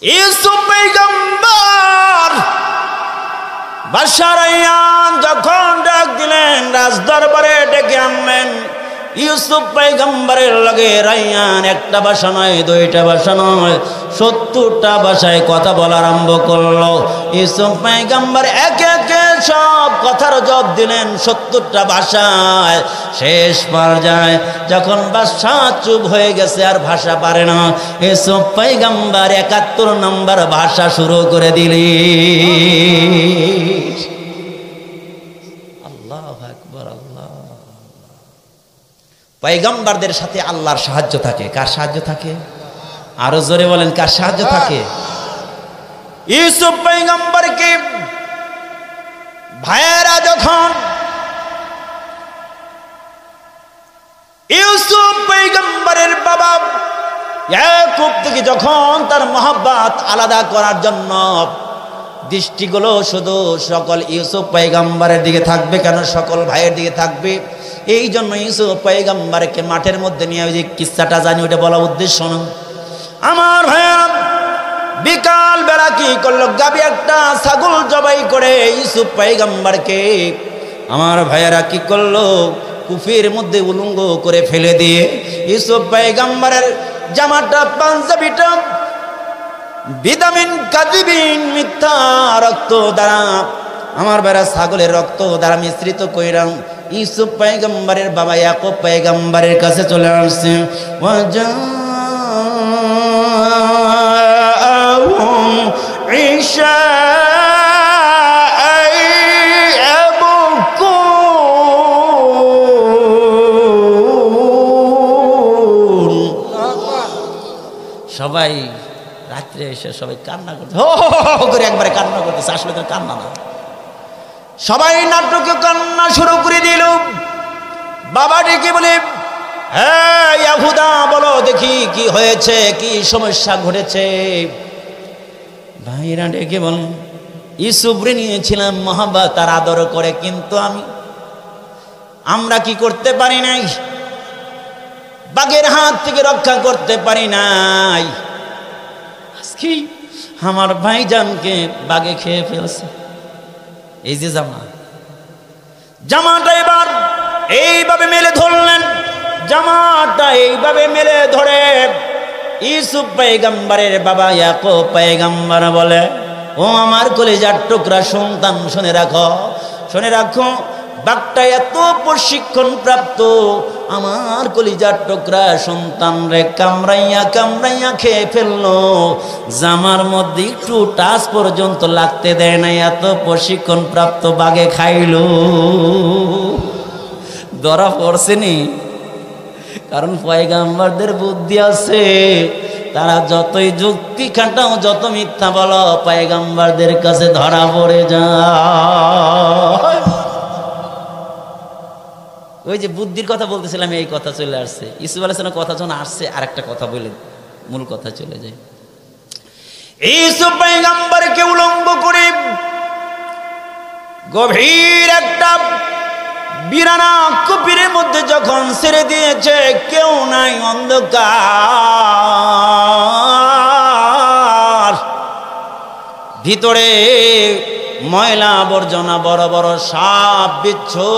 ইউসুফ পয়গম্বর বাদশাহ যখন ডাক দিলেন, রাজ দরবারে ডেকে আনলেন, ইউসুফ পয়গম্বরের লগে রাইয়ান একটা ভাষা নয়, 2টা ভাষা নয়, 70টা ভাষায় কথা বলা আরম্ভ করলো। ইউসুফ পয়গম্বর একে একে সব কথার জবাব দিলেন 70টা ভাষায়। শেষ পর্যায়ে যখন ভাষা চুপ হয়ে গেছে আর ভাষা পারে না, ইউসুফ পয়গম্বর 71 নম্বর ভাষা শুরু করে দিলেন। আল্লাহু আকবার। আল্লাহ। পয়গম্বরদের সাথে আল্লাহর সাহায্য থাকে। কার সাহায্য থাকে? আরো জোরে বলেন, কার সাহায্য থাকে? ইউসুফ পয়গম্বরকে ভাইয়েরা যখন ইউসুফ পয়গম্বরের বাবা ইয়াকুব থেকে যখন তার মহব্বত আলাদা করার জন্য দৃষ্টিগুলো শুধু সকল ইউসুফ পয়গম্বরের দিকে থাকবে, কেন সকল ভাইয়ের দিকে থাকবে, এই জন্য ইউসুফ পয়গম্বরকে মাঠের মধ্যে নিয়ে ওই যে কিস্সাটা জানি ওটা বলা উদ্দেশ্য না। আমার ভাইয়েরা বিকাল বেলা কি করলো, গাবি একটা ছাগল জবাই করে ইউসুফ পয়গম্বরকে আমার ভাইয়েরা কি করলো, কুফির মধ্যে উলঙ্গ করে ফেলে দিয়ে ইউসুফ পয়গম্বরের জামাটা পাঞ্জাবিটা বিদামিন কাযিবিন মিথ্যা রক্ত দ্বারা আমার ভাইয়েরা ছাগলের রক্ত দ্বারা মিশ্রিত কইরাম ইউসুফ পয়গম্বরের বাবা ইয়াকুব পয়গম্বরের কাছে চলে আসছে। সবাই রাত্রে এসে সবাই কান্না করছে, হো করে একবারে কান্না করতেছে, আসলে তো কান্না না, সবাই নাটকে কান্না শুরু করে দিল। বাবা ডেকে বলে, হ্যাঁ ইয়াহুদা বলো দেখি কি হয়েছে, কি সমস্যা ঘটেছে। ভাইরা ডেকে বলেন, ইউসুফরে নিয়েছিলাম মহব্বত আর আদর করে, কিন্তু আমরা কি করতে পারি নাই, বাঘের হাত থেকে রক্ষা করতে পারি নাই। আজকে আমার ভাইজানকে বাঘে খেয়ে ফেলছে। এই যে জামাটা এবার এইভাবে মেলে ধরলেন, জামাটা এইভাবে মেলে ধরে ইউসুফ পয়গম্বরের বাবা ইয়াকুব পয়গম্বর বলে, ও আমার কলিজার টুকরা সন্তান, শুনে রাখো, শুনে রাখো, বাঘটা এত প্রশিক্ষণ প্রাপ্ত, আমার কলিজার টুকরা সন্তান রে কামড়াইয়া কামড়াইয়া খেয়ে ফেললো, জামার মধ্যে একটু টাচ পর্যন্ত লাগতে দেয় না, এত প্রশিক্ষণ প্রাপ্ত বাঘে খাইলো। ধরা পড়ছেনি, কারণ পয়গম্বরদের বুদ্ধি আছে, তারা যতই যুক্তি খাটাও, যত মিথ্যা বলো, পয়গম্বরদের কাছে ধরা পড়ে যায়। ওই যে বুদ্ধির কথা বলতেছিলাম, এই কথা চলে আসছে, ইউসুফ আলাইহিস সালামের কথা যখন আসছে, আর একটা কথা বলে মূল কথা চলে যায়। ইউসুফ পয়গম্বরকে উলঙ্গ করে গভীর একটা বিরানা কুপিরের মধ্যে যখন ছেড়ে দিয়েছে, কেউ নাই, অন্ধকার, ভিতরে ময়লা আবর্জনা, বড় বড় সাপ বিচ্ছু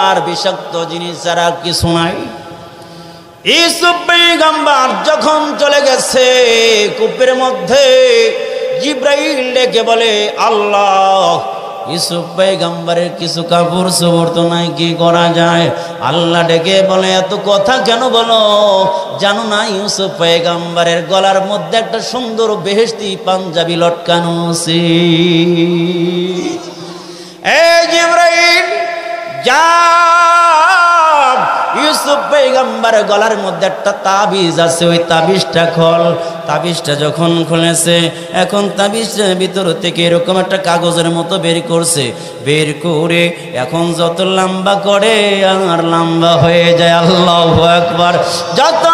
আর বিষাক্ত জিনিস ছাড়া কিছু নাই। ইউসুফ পয়গম্বর যখন চলে গেছে কূপের মধ্যে, জিব্রাইল ডেকে বলে, আল্লাহ, ইউসুফ পয়গম্বরের কিছু কাপড় চোপড় তো নাই, কি করা যায়? আল্লাহ ডেকে বলে, এত কথা কেন বলো? জানো না ইউসুফ পয়গম্বরের গলার মধ্যে একটা সুন্দর বেহেশতি পাঞ্জাবি লটকানো আছে। এই জিব্রাইল যা, ইউসুফ পয়গম্বরের গলার মধ্যে একটা তাবিজ আছে, ওই তাবিজটা খোল। তাবিজটা যখন খুলেছে, এখন তাবিজের ভিতর থেকে এরকম একটা কাগজের মতো বের করছে, বের করে এখন যত লম্বা করে আর লম্বা হয়ে যায়। আল্লাহু আকবার। যত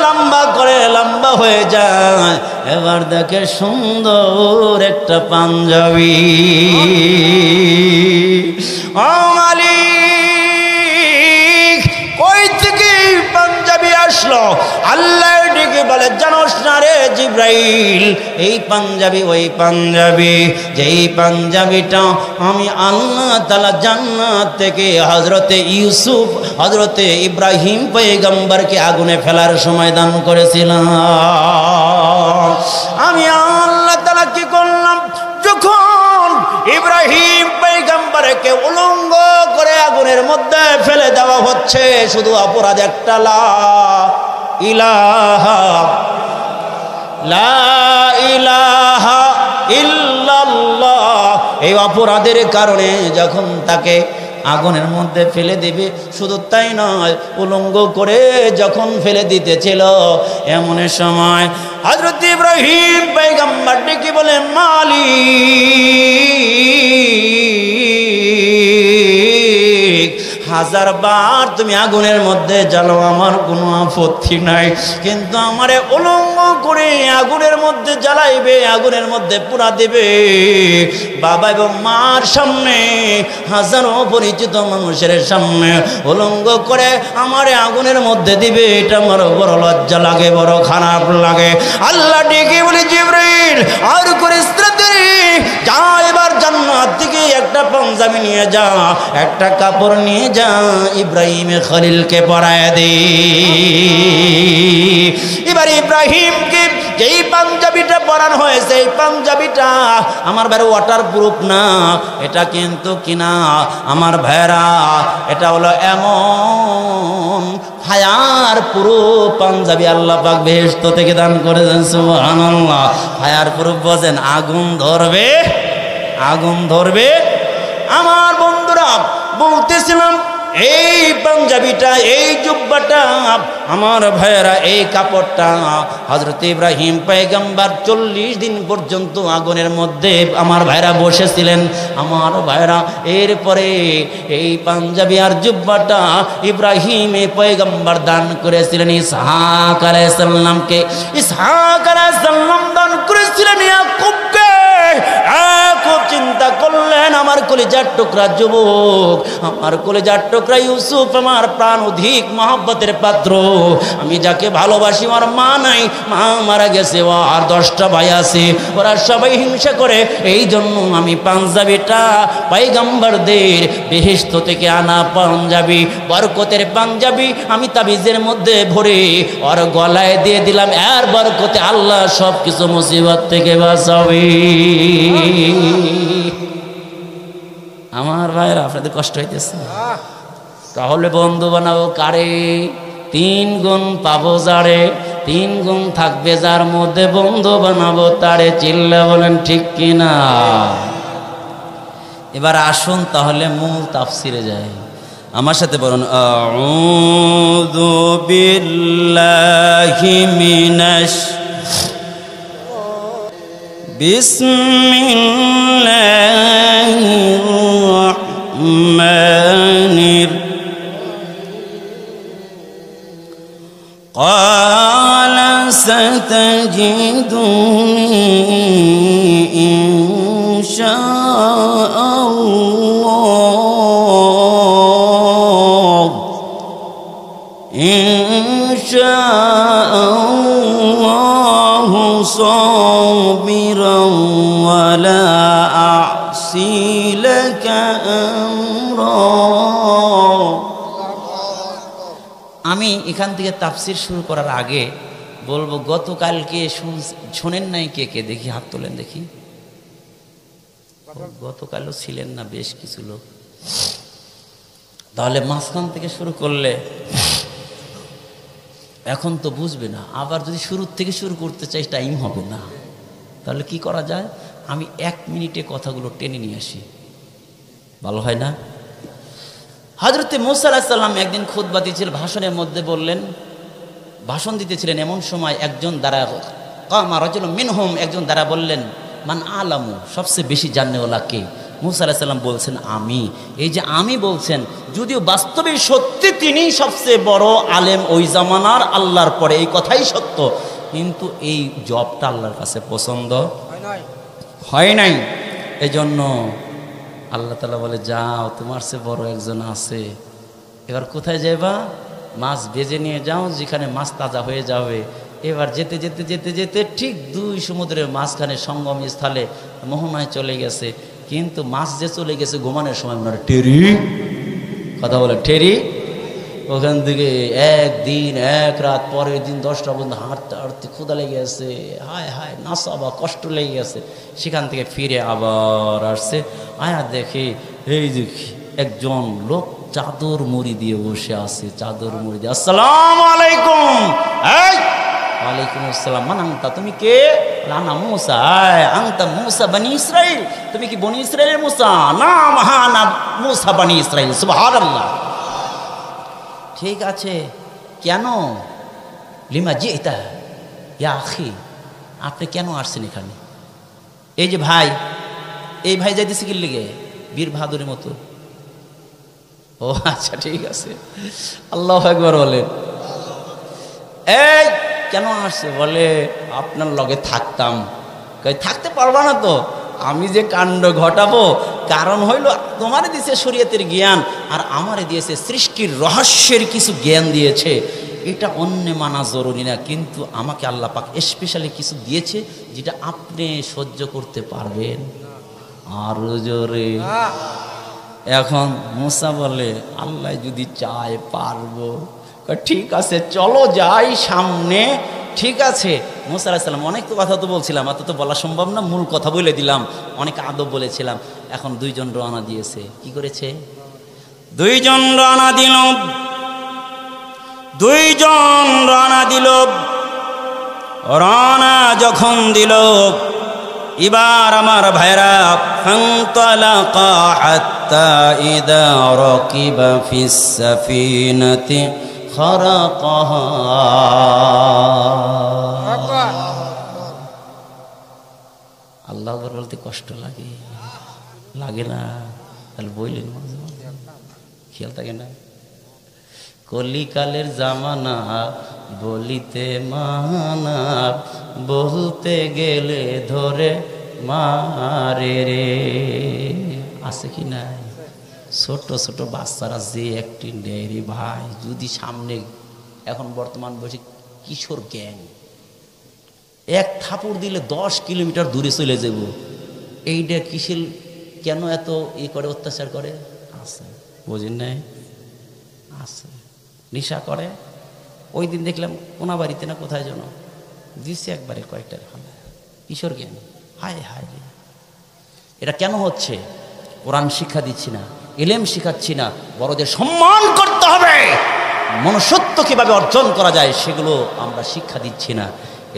লম্বা করে লম্বা হয়ে যায়। এবার দেখে সুন্দর একটা পাঞ্জাবি। ও মালিক, কই থেকে পাঞ্জাবি আসলো? আল্লাহ ডেকে বলে, জানোস না রে জিব্রাইল, এই পাঞ্জাবি ওই পাঞ্জাবি, যেই পাঞ্জাবিটা আমি আল্লাহ তাআলা জান্নাত থেকে হযরতে ইউসুফ, হযরতে ইব্রাহিম পয়গম্বরকে আগুনে ফেলার সময় দান করেছিলাম। আমি আল্লাহ তাআলা কি করলাম, যখন ইব্রাহিম পয়গম্বরকে উলঙ্গ করে আগুনের মধ্যে ফেলে দেওয়া হচ্ছে, শুধু অপরাধ একটা, লা ইলাহা ইল্লাল্লাহ, এই অপরাধের কারণে যখন তাকে আগুনের মধ্যে ফেলে দিবে। শুধু তাই নয়, উলঙ্গ করে যখন ফেলে দিতেছিল, এমন সময় হযরত ইব্রাহিম পয়গম্বর ডেকে বলে, মালিক, 1000 বার তুমি আগুনের মধ্যে জ্বালো, আমার কোনো আপত্তি নাই, কিন্তু আমারে উলঙ্গ করে আগুনের মধ্যে জ্বালাইবে, আগুনের মধ্যে পুরা দেবে। বাবা এবং মার সামনে, হাজারো পরিচিত মানুষের সামনে উলঙ্গ করে আমারে আগুনের মধ্যে দিবে, এটা আমার বড় লজ্জা লাগে, বড় খারাপ লাগে। আল্লাহ ডেকে বলে, জিবরাইল আর করিস না দেরি, যা এবার জান্নাত থেকে একটা পাঞ্জাবি নিয়ে যা, একটা কাপড় নিয়ে যা, ইব্রাহিমের খলিলকে পরায় দে। এবার ইব্রাহিমকে যেই পাঞ্জাবিটা পরানো হয়েছে, এই পাঞ্জাবিটা আমার ভাইরা ওয়াটার প্রুফ না, এটা কিন্তু কিনা আমার ভাইরা, এটা হলো এমন ফায়ার প্রুফ পাঞ্জাবি আল্লাহ পাক বেহেশত থেকে দান করে দেন। সুবহানাল্লাহ। ফায়ার প্রুফ বলেন, আগুন ধরবে, আগুন ধরবে। আমার বন্ধুরা, বলতেছিলাম এই পাঞ্জাবিটা, এই জুব্বাটা, আমার ভাইয়েরা, এই কাপড়টা হযরত ইব্রাহিম পয়গম্বর 40 দিন পর্যন্ত আগুনের মধ্যে আমার ভাইরা বসেছিলেন। আমার ভাইরা, এরপরে এই পাঞ্জাবি আর জুব্বাটা ইব্রাহিম পয়গম্বর দান করেছিলেন ইসহাক আলাইহিস সালামকে। ইসহাক আলাইহিস সালাম দান করেছিলেন ইয়াকুবকে। খুব চিন্তা করলেন, আমার কলিজার টুকরা যুবক, আমার কলিজার টুকরা ইউসুফ, আমার প্রাণ অধিক মহব্বতের পাত্র, আমি যাকে ভালোবাসি, আমার মা নাই, মা মারা গেছে, আর 10টা ভাই আছে, ওরা সবাই হিংসা করে, এই জন্য আমি পাঞ্জাবিটা পয়গম্বরদের বেহেশত থেকে আনা পাঞ্জাবি, বরকতের পাঞ্জাবি, আমি তাবিজের মধ্যে ভরে ওর গলায় দিয়ে দিলাম। এর বরকতে আল্লাহ সব কিছু মুসিবত থেকে বাঁচাবে। আমার ভাইরা, আপনাদের কষ্ট হইতেছে? তাহলে বন্ধু বানাবো কারে? 3 গুণ পাবো যারে, 3 গুণ থাকবে যার মধ্যে, বন্ধু বানাবো তারে। চিল্লা বলেন ঠিক কিনা? এবার আসুন তাহলে মূল তাফসিরে যাই। আমার সাথে বলুন, আউযু বিল্লাহি মিনাশ বিসমিল্লাহির রহমানির ক্বালা সাতাজিদুনি ইনশাআল্লাহু সাবিরান ওয়ালা আ'সি লাকা আমরা। আমি এখান থেকে তাফসির শুরু করার আগে বলবো, গতকালকে শোনেন নাই কে কে? দেখি হাত তোলেন দেখি। গতকালও ছিলেন না বেশ কিছু লোক। তাহলে মাঝখান থেকে শুরু করলে এখন তো বুঝবে না, আবার যদি শুরুর থেকে শুরু করতে চাই টাইম হবে না। তাহলে কি করা যায়? আমি 1 মিনিটে কথাগুলো টেনে নিয়ে আসি, ভালো হয় না? হযরতে মূসা আলাইহিস সালাম একদিন খুতবা দিয়েছিলেন, ভাষণের মধ্যে বললেন, ভাষণ দিতেছিলেন, এমন সময় একজন দ্বারা কামা রাজুলুম মিনহুম, একজন দ্বারা বললেন, মান আলামু, সবচেয়ে বেশি জানেওয়ালা কে? মূসা আলাইহিস সালাম বলছেন, আমি। এই যে আমি বলছেন, যদিও বাস্তবে সত্যি তিনি সবচেয়ে বড় আলেম ওই জামানার, আল্লাহর পরে, এই কথাই সত্য, কিন্তু এই জবটা আল্লাহর কাছে পছন্দ হয় নাই। এজন্য আল্লাহ তাআলা বলে, যাও, তোমার চেয়ে বড় একজন আছে। এবার কোথায় যাবা? মাছ ভেজে নিয়ে যাও, যেখানে মাছ তাজা হয়ে যাবে। এবার যেতে যেতে যেতে যেতে ঠিক 2 সমুদ্রের মাঝখানে সঙ্গম স্থলে মোহনায় চলে গেছে। কিন্তু মাছ যে চলে গেছে ঘুমানোর সময় ওনার টেরি, কথা বলে টেরি, ওখান থেকে 1 দিন 1 রাত, পরের দিন 10টা পর্যন্ত হাঁটতে হাঁটতে ক্ষুধা লেগে গেছে, হায় হায় নাসা, বা কষ্ট লেগে গেছে। সেখান থেকে ফিরে আবার আসছে, আয়া দেখে, এই দেখি একজন লোক চাদর মুড়ি দিয়ে বসে আছে, চাদর মুড়ি দিয়ে। আসসালামু আলাইকুম। ওয়ালাইকুম আসসালাম। মানাংতা, তুমি কে? না মুসা, আনতা মুসা বনি ইসরাইল, তুমি কি বনি ইসরাইলের মুসা? না না মুসা বনি ইসরাইল। সুবহানাল্লাহ। ঠিক আছে, কেন? লিমা জিতা ইয়া আখি, আপনি কেন আসছেন এখানে? এই যে ভাই, এই ভাই যাইতেছে কি লিগে? বীর বাহাদুরের মতো। ও আচ্ছা ঠিক আছে, আল্লাহু আকবার বলেন। এই কেন আসছে? বলে আপনার লগে থাকতাম। থাকতে পারবা না তো, আমি যে কাণ্ড ঘটাবো, কারণ হইল তোমারে দিয়েছে শরীয়তের জ্ঞান, আর আমারে দিয়েছে সৃষ্টির রহস্যের কিছু জ্ঞান দিয়েছে। এটা অন্য মানা জরুরি না, কিন্তু আমাকে আল্লাহ পাক স্পেশালি কিছু দিয়েছে যেটা আপনি সহ্য করতে পারবেন। আর জোরে। এখন মুসা বলে আল্লাহ যদি চায় পারবো। ঠিক আছে চলো যাই সামনে। ঠিক আছে, মুসা আলাইহিস সালাম অনেক তো কথা তো বলছিলাম, এত তো বলা সম্ভব না, মূল কথা বলে দিলাম, অনেক আদব বলেছিলাম। এখন দুইজন রওনা দিয়েছে। কি করেছে? দুইজন রওনা দিল। দুইজন রওনা দিল। রওনা যখন দিল, এবার আমার ভাইরা, ফান্তালাকা হাত্তা ইযা রাকিবা ফিস সাফিনাতি খারাকাহা। আল্লাহ বলতে কষ্ট লাগে, লাগে না? তাহলে বললেন খেয়াল থাকে না? কলিকালের জামানা বলিতে মানা, বলতে গেলে ধরে মারে রে। আছে কি নাই? ছোট ছোট বাচ্চারা যে একটি নেই ভাই, যদি সামনে এখন বর্তমান বয়সে কিশোর গ্যাং, এক থাপুড় দিলে 10 কিলোমিটার দূরে চলে যাব। এইটা কিসের কেন এত ই করে, অত্যাচার করে? আছে, বোঝেন নাই? আছে, নেশা করে। ওই দিন দেখলাম কোনা বাড়িতে না কোথায় যেন দিচ্ছে একবারে কয়েকটা কিশোর জ্ঞান। হায় হায় রে, এটা কেন হচ্ছে? কোরআন শিক্ষা দিচ্ছি না, ইলম শিখাচ্ছি না, বড়দের সম্মান করতে হবে, মনুষ্যত্ব কিভাবে অর্জন করা যায় সেগুলো আমরা শিক্ষা দিচ্ছি না।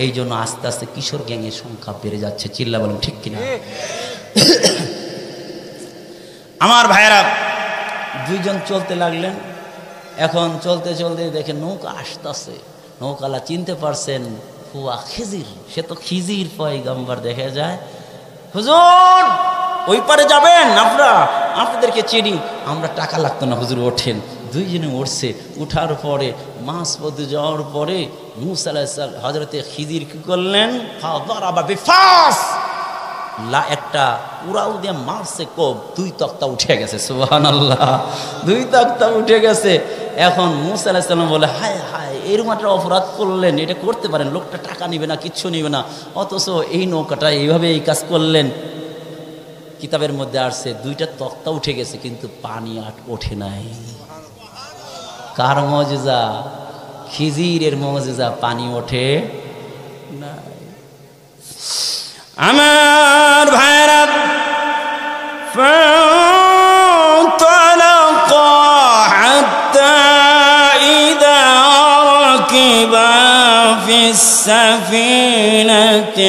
এই জন্য আস্তে আস্তে কিশোর গ্যাংয়ের সংখ্যা বেড়ে যাচ্ছে। চিল্লা বলুন ঠিক কিনা? আমার ভাইয়েরা, দুইজন চলতে লাগলেন। এখন চলতে চলতে দেখে নৌকা আসতেছে। নৌকালা চিনতে পারছেন হুয়া খিজির, সে তো খিজির পয়গম্বর দেখা যায়। হুজুর ওই পারে যাবেন আপনারা? আপনাদেরকে চিনি আমরা, টাকা লাগতো না হুজুর, ওঠেন। দুইজনে উঠছে। উঠার পরে মাছ পথে যাওয়ার পরে মুসা আলাইহিস সালাম হযরতে খিজির কি করলেন? ফাদারাবা বিফাস, একটা উড়াল দিয়ে মারছে কোপ, 2 তক্তা উঠে গেছে। সুবহানাল্লাহ, 2 তক্তা উঠে গেছে। এখন মুসা আলাইহিস সালাম বলে হায় হায়, এরকম একটা অপরাধ করলেন, এটা করতে পারেন? লোকটা টাকা নিবে না, কিচ্ছু নিবে না, অথচ এই নৌকাটা এইভাবে এই কাজ করলেন। কিতাবের মধ্যে আসছে 2টা তক্তা উঠে গেছে, কিন্তু পানি ওঠে নাই। কার মুজিজা? খিজিরের মুজিজা, পানি ওঠে নাই। আমার ভাইরা, فانطلقا حتى إذا ركبا في السفينة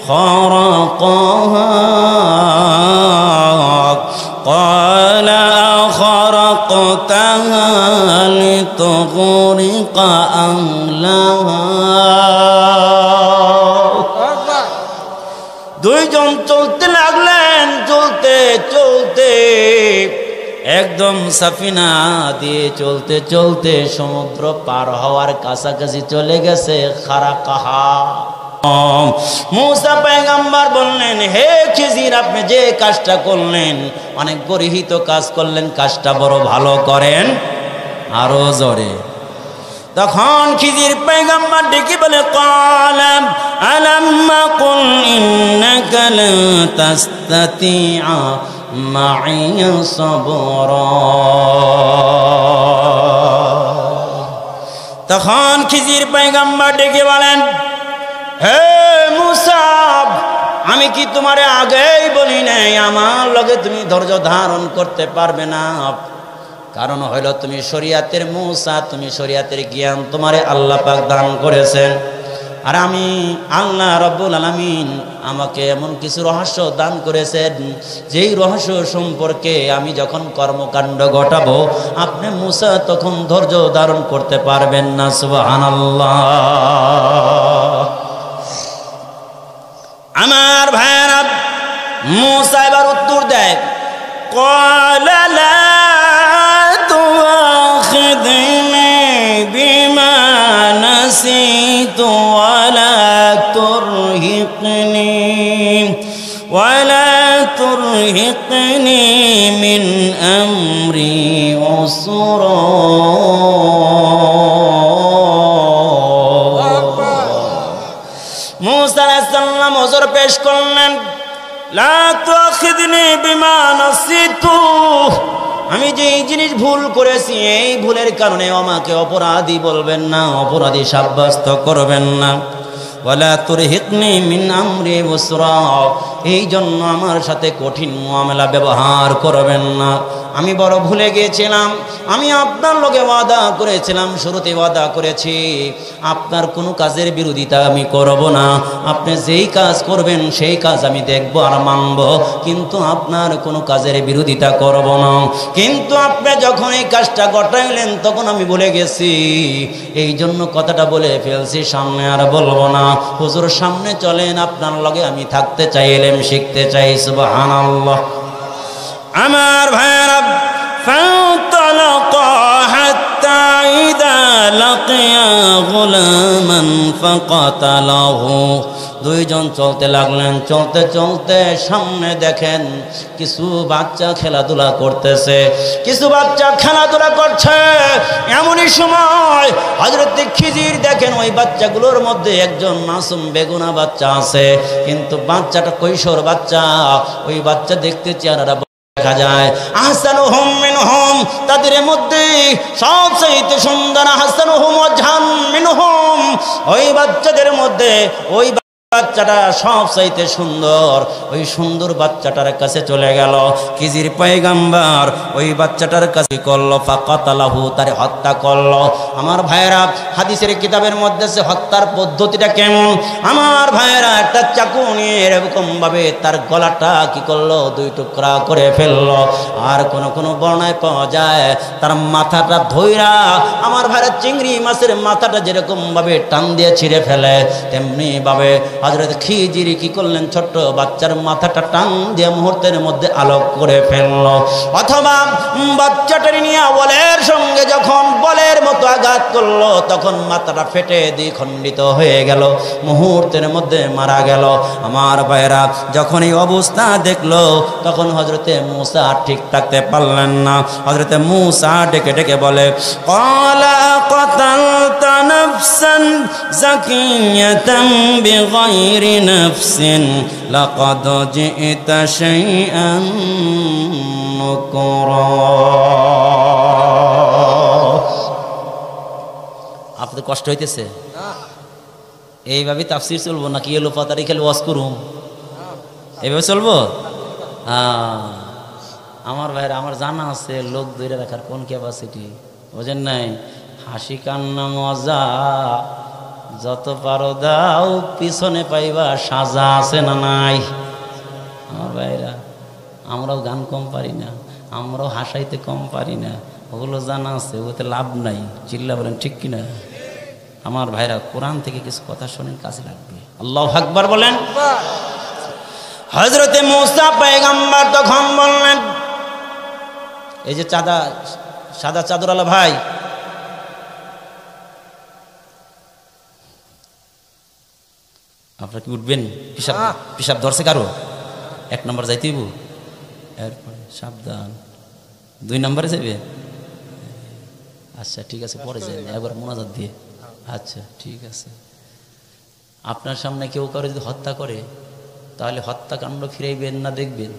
خرقها قال أخرقتها لتغرق أهلها। দুইজন চলতে লাগলেন। চলতে চলতে একদম সাফিনা দিয়ে চলতে চলতে সমুদ্র পার হওয়ার কাছাকাছি চলে গেছে। খারাকাহা। মুসা পয়গম্বর বললেন, হে খিজির, আপনি যে কাজটা করলেন অনেক গর্হিত কাজ করলেন, কাজটা বড় ভালো করেন। আরো জোরে। তখন খিজির পয়গম্বর ডেকে বলে, ক্বালাম আলাম কুল ইন্নাকা লা তাসতাতিআ মাইয়া সাবরা। তখন খিজির পয়গম্বর ডেকে বলেন, হে মুসা, আমি কি তোমারে আগেই বলি নাই আমার লগে তুমি ধৈর্য ধারণ করতে পারবে না? কারণ হইল তুমি শরিয়াতের মুসা, তুমি শরিয়াতের জ্ঞান তোমারে আল্লাহ পাক দান করেছেন। আর আমি আল্লাহ রাব্বুল আলামিন আমাকে এমন কিছু রহস্য দান করেছেন, যেই রহস্য সম্পর্কে আমি যখন কর্মকাণ্ড ঘটাবো আপনি মুসা তখন ধৈর্য ধারণ করতে পারবেন না। সুবহানাল্লাহ। আমার ভাইরা, মুসা এবার উত্তর দেয়, ক্বালা লা তুআখিযনি বিমা নাসিতু ওয়ালা তুরহিকনি মিন আমরি উসরা। মুসা আলাইহিস সালাম ওযর পেশ করলেন, লা তুআখিযনি বিমা নাসিতু, আমি যে জিনিস ভুল করেছি এই ভুলের কারণে আমাকে অপরাধী বলবেন না, অপরাধী সাব্যস্ত করবেন না। ওয়ালা তুরহিকনি মিন আমরি উসরা, এই জন্য আমার সাথে কঠিন মুআমালা ব্যবহার করবেন না। আমি বড় ভুলে গিয়েছিলাম, আমি আপনার লগে ওয়াদা করেছিলাম, শুরুতে ওয়াদা করেছি আপনার কোনো কাজের বিরোধিতা আমি করব না, আপনি যেই কাজ করবেন সেই কাজ আমি দেখব আর মানব, কিন্তু আপনার কোনো কাজের বিরোধিতা করব না। কিন্তু আপনি যখন এই কাজটা ঘটাইলেন তখন আমি ভুলে গেছি, এই জন্য কথাটা বলে ফেলছি, সামনে আর বলবো না। হুজুর সামনে চলেন, আপনার লগে আমি থাকতে চাই, ইলম শিখতে চাই। সুবহানাল্লাহ। আমার ভাইরা, ফান্তালাকা হাত্তা ইযা লাকিয়া গুলামান ফাকাতালাহু, দুইজন চলতে লাগলেন। চলতে চলতে সামনে দেখেন কিছু বাচ্চা খেলাধুলা করতেছে, কিছু বাচ্চা খেলাধুলা করছে। এমনই সময় হযরত খিজির দেখেন ওই বাচ্চাগুলোর মধ্যে একজন মাসুম বেগুনা বাচ্চা আছে, কিন্তু বাচ্চাটা কৈশোর বাচ্চা। ওই বাচ্চা দেখতে চেহারা দেখা যায় আহসানুহুম মিনহুম, তাদের মধ্যে সবচেয়ে সুন্দর আহসানুহুম ওয়াজহান মিনহুম, ওই বাচ্চাদের মধ্যে ওই বাচ্চাটা সবচাইতে সুন্দর। ওই সুন্দর বাচ্চাটার কাছে চলে গেল খিজির পয়গম্বর, ওই বাচ্চাটার কাছে করলো ফাকাতালাহু, তারে হত্যা করলো। আমার ভাইরা, হাদিসের কিতাবের মধ্যে সে হত্যার পদ্ধতিটা কেমন? আমার ভাইরা, একটা চাকু নিয়ে এরকম ভাবে তার গলাটা কি করলো, দুই টুকরা করে ফেললো। আর কোন কোন বর্ণায় পাওয়া যায় তার মাথাটা ধইরা, আমার ভাইরা চিংড়ি মাছের মাথাটা যেরকম ভাবে টান দিয়ে ছিঁড়ে ফেলে, তেমনি ভাবে হযরত খিজির কি করলেন, ছোট্ট বাচ্চার মাথাটা টান দিয়ে মুহূর্তের মধ্যে আলোক করে ফেললো। অথবা বাচ্চাটার নিয়ে বলের সঙ্গে যখন বলের মতো আঘাত করলো, তখন মাথাটা ফেটে দ্বিখণ্ডিত হয়ে গেল, মুহূর্তের মধ্যে মারা গেল। আমার ভাইরা, যখন এই অবস্থা দেখলো তখন হযরতে মূসা ঠিক থাকতে পারলেন না। হযরতে মূসা ডেকে ডেকে বলে, ক্বালা কাতালতা নাফসান যাকিয়াতাম বিগাইরি নাফসিন লাকাদ জিইতা শাইআন নুকরা। আপনাদের কষ্ট হইতেছে? এইভাবে তাফসীর চলবো নাকি এলো পাতারি খেলে ওয়াজ করুম? এইভাবে চলবো? আমার ভাইরা, আমার জানা আছে লোক ধরে রাখার কোন ক্যাপাসিটি, বোঝেন নাই? হাসি কান্না মজা যত পারো দাও, পিছনে পাইবা সাজা, আছে না নাই? আমার ভাইরা, আমরাও গান কম পারি না, আমরাও হাসাইতে কম পারি না, ওগুলো জানা আছে, ওতে লাভ নাই। চিল্লা বলেন ঠিক কিনা? আমার ভাইরা, কোরআন থেকে কিছু কথা শোনেন, কাজে লাগবে। আল্লাহু আকবার বলেন। হযরতে মূসা পয়গম্বর তখন বললেন, এই যে সাদা চাদরওয়ালা ভাই, আপনারা কি উঠবেন? পিসাব ধরছে কারো? 1 নম্বর যাইতেইব, এরপরে সাবধান। 2 নম্বরে যাবে? আচ্ছা ঠিক আছে, পরে যাই, একবার মোনাজাত দিয়ে। আচ্ছা ঠিক আছে। আপনার সামনে কেউ কারো যদি হত্যা করে, তাহলে হত্যাকাণ্ড ফিরাইবেন না দেখবেন?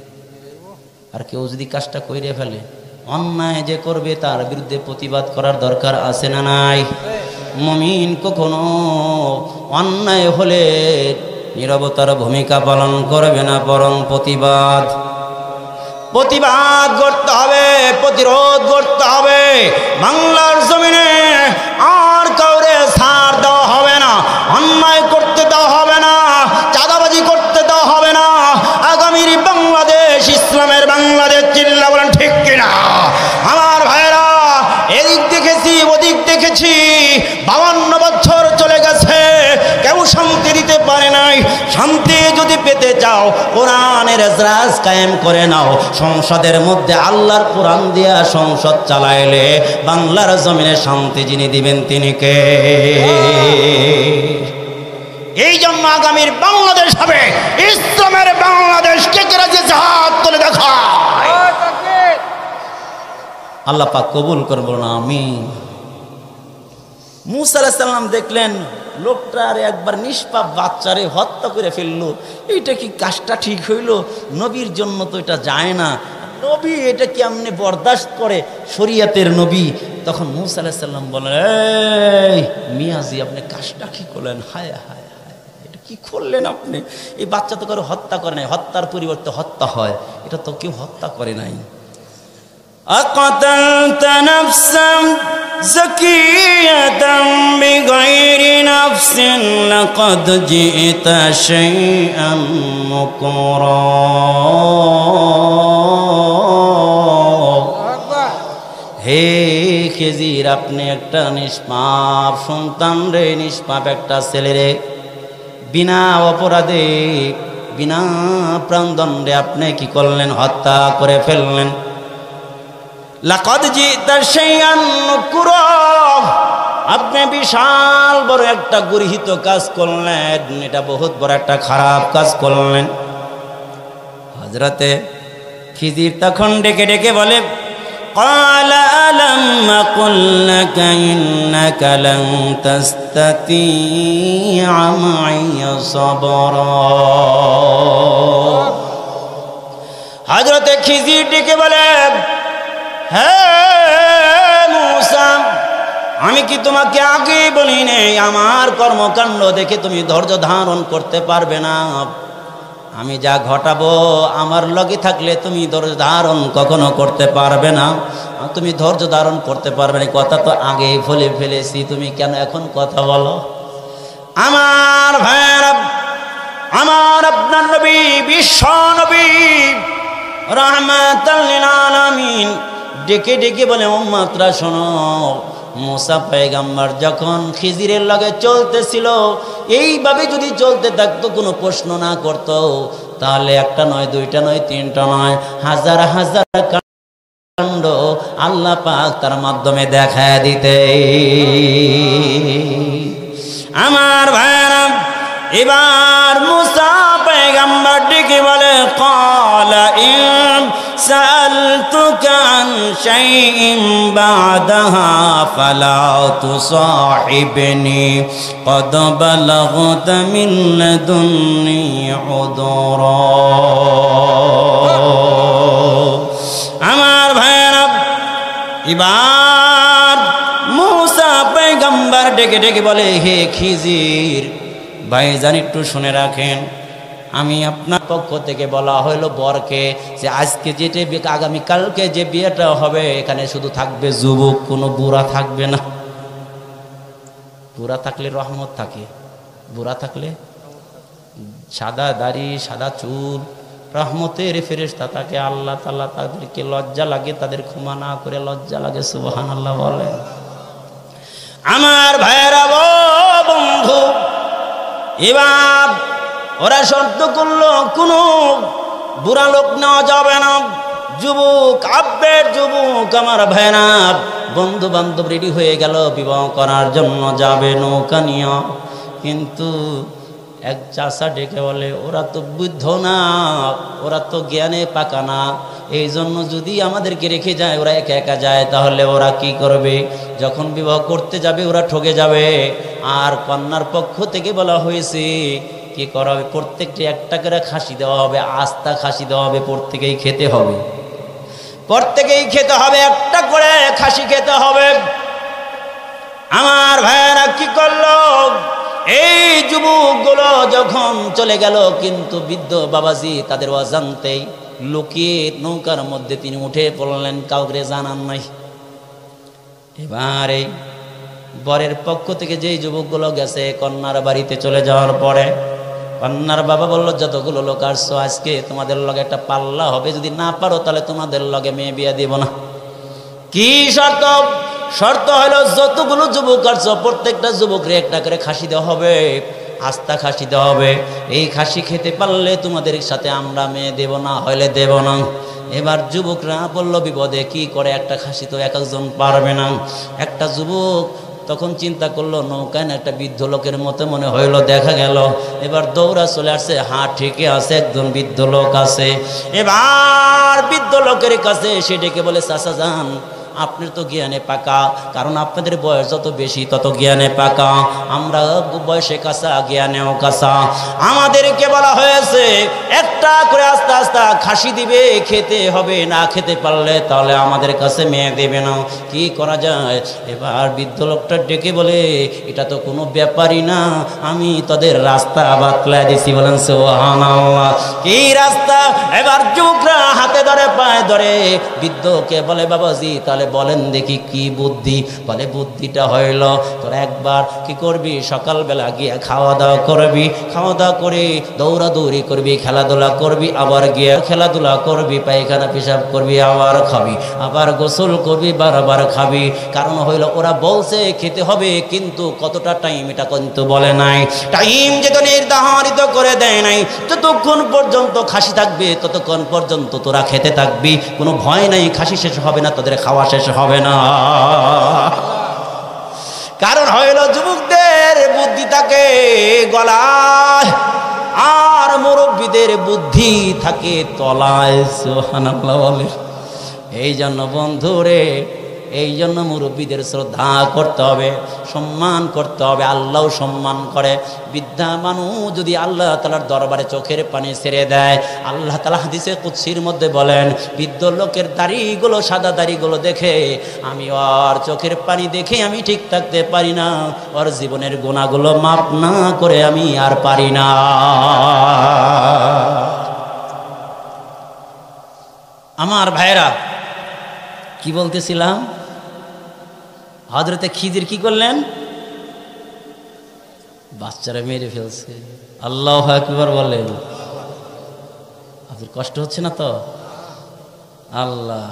আর কেউ যদি কাজটা কইরে ফেলে, অন্যায় যে করবে তার বিরুদ্ধে প্রতিবাদ করার দরকার আছে না নাই? মুমিন কখনো অন্যায় হলে নীরবতার ভূমিকা পালন করবে না, বরং প্রতিবাদ করতে হবে, প্রতিরোধ করতে হবে। বাংলার জমিনে আর কাউরে ছাড় দেওয়া হবে না। অন্যায় শান্তি যদি পেতে চাও কোরআনের রাজ কায়েম করে নাও। সংসদের মধ্যে আল্লাহর কোরআন দিয়া সংসদ চালাইলে বাংলার জমিনে শান্তি যিনি দিবেন তিনি কে? এই জন্য আগামীর বাংলাদেশ হবে ইসলামের বাংলাদেশ। কে কে রাজি হাত তুলে দেখায়। আল্লাহ পাক কবুল করবো না আমিন। মুসা আলাইহিস সালাম দেখলেন লোকটার একবার নিষ্পাপ বাচ্চারে হত্যা করে ফেললো, এইটা কি কাজটা ঠিক হইল? নবীর জন্য তো এটা যায় না, নবী এটা কি আমনে বরদাস্ত করে? শরীয়তের নবী। তখন মুসা আলাইহিস সালাম বলেন, এই মিয়াজি আপনি কাজটা কি করলেন? হায় হায় হায়, এটা কি করলেন আপনি? এই বাচ্চা তো কারো হত্যা করে নাই, হত্যার পরিবর্তে হত্যা হয়, এটা তো কেউ হত্যা করে নাই। أقتلت نفسا زكية بغير نفس لقد جئت شيئا نكرا। হে খিজির, আপনি একটা নিষ্পাপ সন্তান রে, নিষ্পাপ একটা ছেলে রে, বিনা অপরাধে বিনা প্রাণদণ্ডে আপনি কি করলেন? হত্যা করে ফেললেন। লাকাদ জিতা শাইআন নুকরা, আপনি বিশাল বড় একটা গর্হিত কাজ করলেন, এটা বহুত বড় একটা খারাপ কাজ করলেন। হযরতে খিজির তখন ডেকে ডেকে বলে, ক্বালা আলাম আকুল লাকা ইন্নাকা লান তাসতাতিআ মাইয়া সাবরা। হযরতে খিজির ডেকে বলে, হ্যাঁ মুসা, আমি কি তোমাকে আগে বলি নাই আমার কর্মকাণ্ড দেখে তুমি ধৈর্য ধারণ করতে পারবে না? আমি যা ঘটাবো আমার লগে থাকলে তুমি ধৈর্য ধারণ কখনো করতে পারবে না, তুমি ধৈর্য ধারণ করতে পারবে না। কথা তো আগেই বলে ফেলেছি, তুমি কেন এখন কথা বলো? আমার ভাইরা, আমার আপনার নবী, বিশ্ব নবী রাহমাতাল লিল আলামিন ডেকে ডেকে বলে, উম্মতরা শোনো, মুসা পয়গম্বর যখন খিজিরের লগে চলতেছিল, এইভাবে যদি চলতে থাকতো, কোনো প্রশ্ন না করতো, তাহলে একটা নয়, দুইটা নয়, তিনটা নয়, হাজার হাজার কাণ্ড আল্লাহ পাক তার মাধ্যমে দেখায় দিতে। আমার ভাইরা, এবার মুসা পয়গম্বর ডেকে বলে, ক্বালা ইন সাআলতুকা আন শাইইন বা'দাহা ফালা তুসাহিবনি ক্বাদ বালাগতা মিন লাদুন্নি উযরা। আমার ভাইরা, এবার মুসা পয়গম্বর ডেকে ডেকে বলে, হে খিজির ভাইজান, একটু শুনে রাখেন, আমি আপনার পক্ষ থেকে বলা হইল বরকে যে আজকে যেটা আগামীকালকে যে বিয়েটা হবে, এখানে শুধু থাকবে যুবক, কোনো বুড়া থাকবে না। বুড়া থাকলে রহমত থাকে, বুড়া থাকলে সাদা দাড়ি সাদা চুল, রহমতের ফেরেশতা থাকে। আল্লাহ তাআলা তাদেরকে লজ্জা লাগে, তাদের ক্ষমা না করে লজ্জা লাগে। সুবহানাল্লাহ বলে। আমার ভাইয়েরা, বন্ধু, এবার ওরা শর্ত করলো, কোনো বুড়া লোক নেওয়া যাবে না, যুবক, আব্বের যুবক। আমার ভাইরা, বন্ধু বান্ধব রেডি হয়ে গেল বিবাহ করার জন্য, যাবে নৌকা নিয়ে। কিন্তু এক চাষা ডেকে বলে, ওরা তো বুদ্ধ না, ওরা তো জ্ঞানে পাকা না, এই জন্য যদি আমাদেরকে রেখে যায়, ওরা একা একা যায়, তাহলে ওরা কি করবে? যখন বিবাহ করতে যাবে ওরা ঠকে যাবে। আর কন্যার পক্ষ থেকে বলা হয়েছে কি করা হবে? প্রত্যেকটি একটা করে খাসি দেওয়া হবে, আস্তা খাসি দেওয়া হবে, প্রত্যেকেই খেতে হবে, প্রত্যেকেই খেতে হবে, একটা করে খাসি খেতে হবে। আমার ভাইয়েরা কি করলো? এই যুবকগুলো যখন চলে গেল, কিন্তু বৃদ্ধ বাবাজি তাদের অজান্তেই লুকিয়ে নৌকার মধ্যে তিনি উঠে পড়লেন, কাউকে জানান নাই। এবারে বরের পক্ষ থেকে যেই যুবকগুলো গেছে কন্যার বাড়িতে চলে যাওয়ার পরে, কন্যার বাবা বলল, যতগুলো লোক আসছো আজকে তোমাদের লগে একটা পাল্লা হবে, যদি না পারো তাহলে তোমাদের লগে মেয়ে বিয়ে দিব না। কি শর্ত? শর্ত হলো যতগুলো যুবক আসছো প্রত্যেকটা যুবকরে একটা করে খাসি দেওয়া হবে, আস্তা খাসি দেওয়া হবে। এই খাসি খেতে পারলে তোমাদের সাথে আমরা মেয়ে দেব, না হলে দেব না। এবার যুবকরা বলল বিপদে কি করে, একটা খাসি তো এক একজন পারবে না। একটা যুবক তখন চিন্তা করলো নৌকায় একটা বৃদ্ধ লোকের মতো মনে হইল, দেখা গেল এবার দৌড়া চলে আসছে, হ্যাঁ ঠিকই আছে, একজন বৃদ্ধ লোক আছে। এবার বৃদ্ধ লোকের কাছে সে ডেকে বলে, চাচা যান, আপনার তো জ্ঞানে পাকা, কারণ আপনাদের বয়স যত বেশি তত জ্ঞানে পাকা, আমরা বয়সে কাঁচা, জ্ঞানেও কাঁচা। আমাদেরকে বলা হয়েছে একটা করে আস্তে আস্তে খাসি দিবে, খেতে হবে, না খেতে পারলে তাহলে আমাদের কাছে মেয়ে দেবে না, কি করা যায়? এবার বৃদ্ধ লোকটা ডেকে বলে, এটা তো কোনো ব্যাপারই না, আমি তোদের রাস্তা বাতলা দিছি। বলেন সুবহানাল্লাহ। কি রাস্তা? এবার যুবকরা হাতে ধরে পায়ে ধরে বৃদ্ধকে বলে, বাবাজি তাহলে বলেন দেখি কি বুদ্ধি? বলে বুদ্ধিটা হইল তোরা একবার কি করবি, সকালবেলা গিয়ে খাওয়া দাওয়া করবি, খাওয়া দাওয়া করে দৌড়াদৌড়ি করবি, খেলাধুলা করবি, আবার গিয়ে খেলাধুলা করবি, পায়খানা পেশাব করবি, আবার খাবি, আবার গোসল করবি, বারবার খাবি। কারণ হইল ওরা বলছে খেতে হবে, কিন্তু কতটা টাইম এটা কিন্তু বলে নাই। টাইম যেটা নির্ধারিত করে দেয় নাই, যতক্ষণ পর্যন্ত খাসি থাকবে ততক্ষণ পর্যন্ত তোরা খেতে থাকবি, কোনো ভয় নাই, খাসি শেষ হবে না, তোদের খাওয়া শেষ হবে না। কারণ হইল যুবকদের বুদ্ধি থাকে গলায়, আর মুরব্বীদের বুদ্ধি থাকে তলায়। সুবহানাল্লাহ বলে। এই জন্য বন্ধুরে, এই জন্য মুরব্বীদের শ্রদ্ধা করতে হবে, সম্মান করতে হবে। আল্লাহ সম্মান করে। বৃদ্ধা মানুষ যদি আল্লাহ তাআলার দরবারে চোখের পানি ছেড়ে দেয়, আল্লাহ তাআলা হাদিসে কুদসির মধ্যে বলেন, বৃদ্ধ লোকের দাড়িগুলো, সাদা দাড়িগুলো দেখে আমি ওর চোখের পানি দেখে আমি ঠিক থাকতে পারি না, ওর জীবনের গুনাহগুলো মাফ না করে আমি আর পারি না। আমার ভাইরা, কি বলতেছিলাম? হযরতে খিজির কি করলেন? বাচ্চারা মেরে ফেলছে। আল্লাহু আকবার বলেন। আপনার কষ্ট হচ্ছে না তো? আল্লাহ।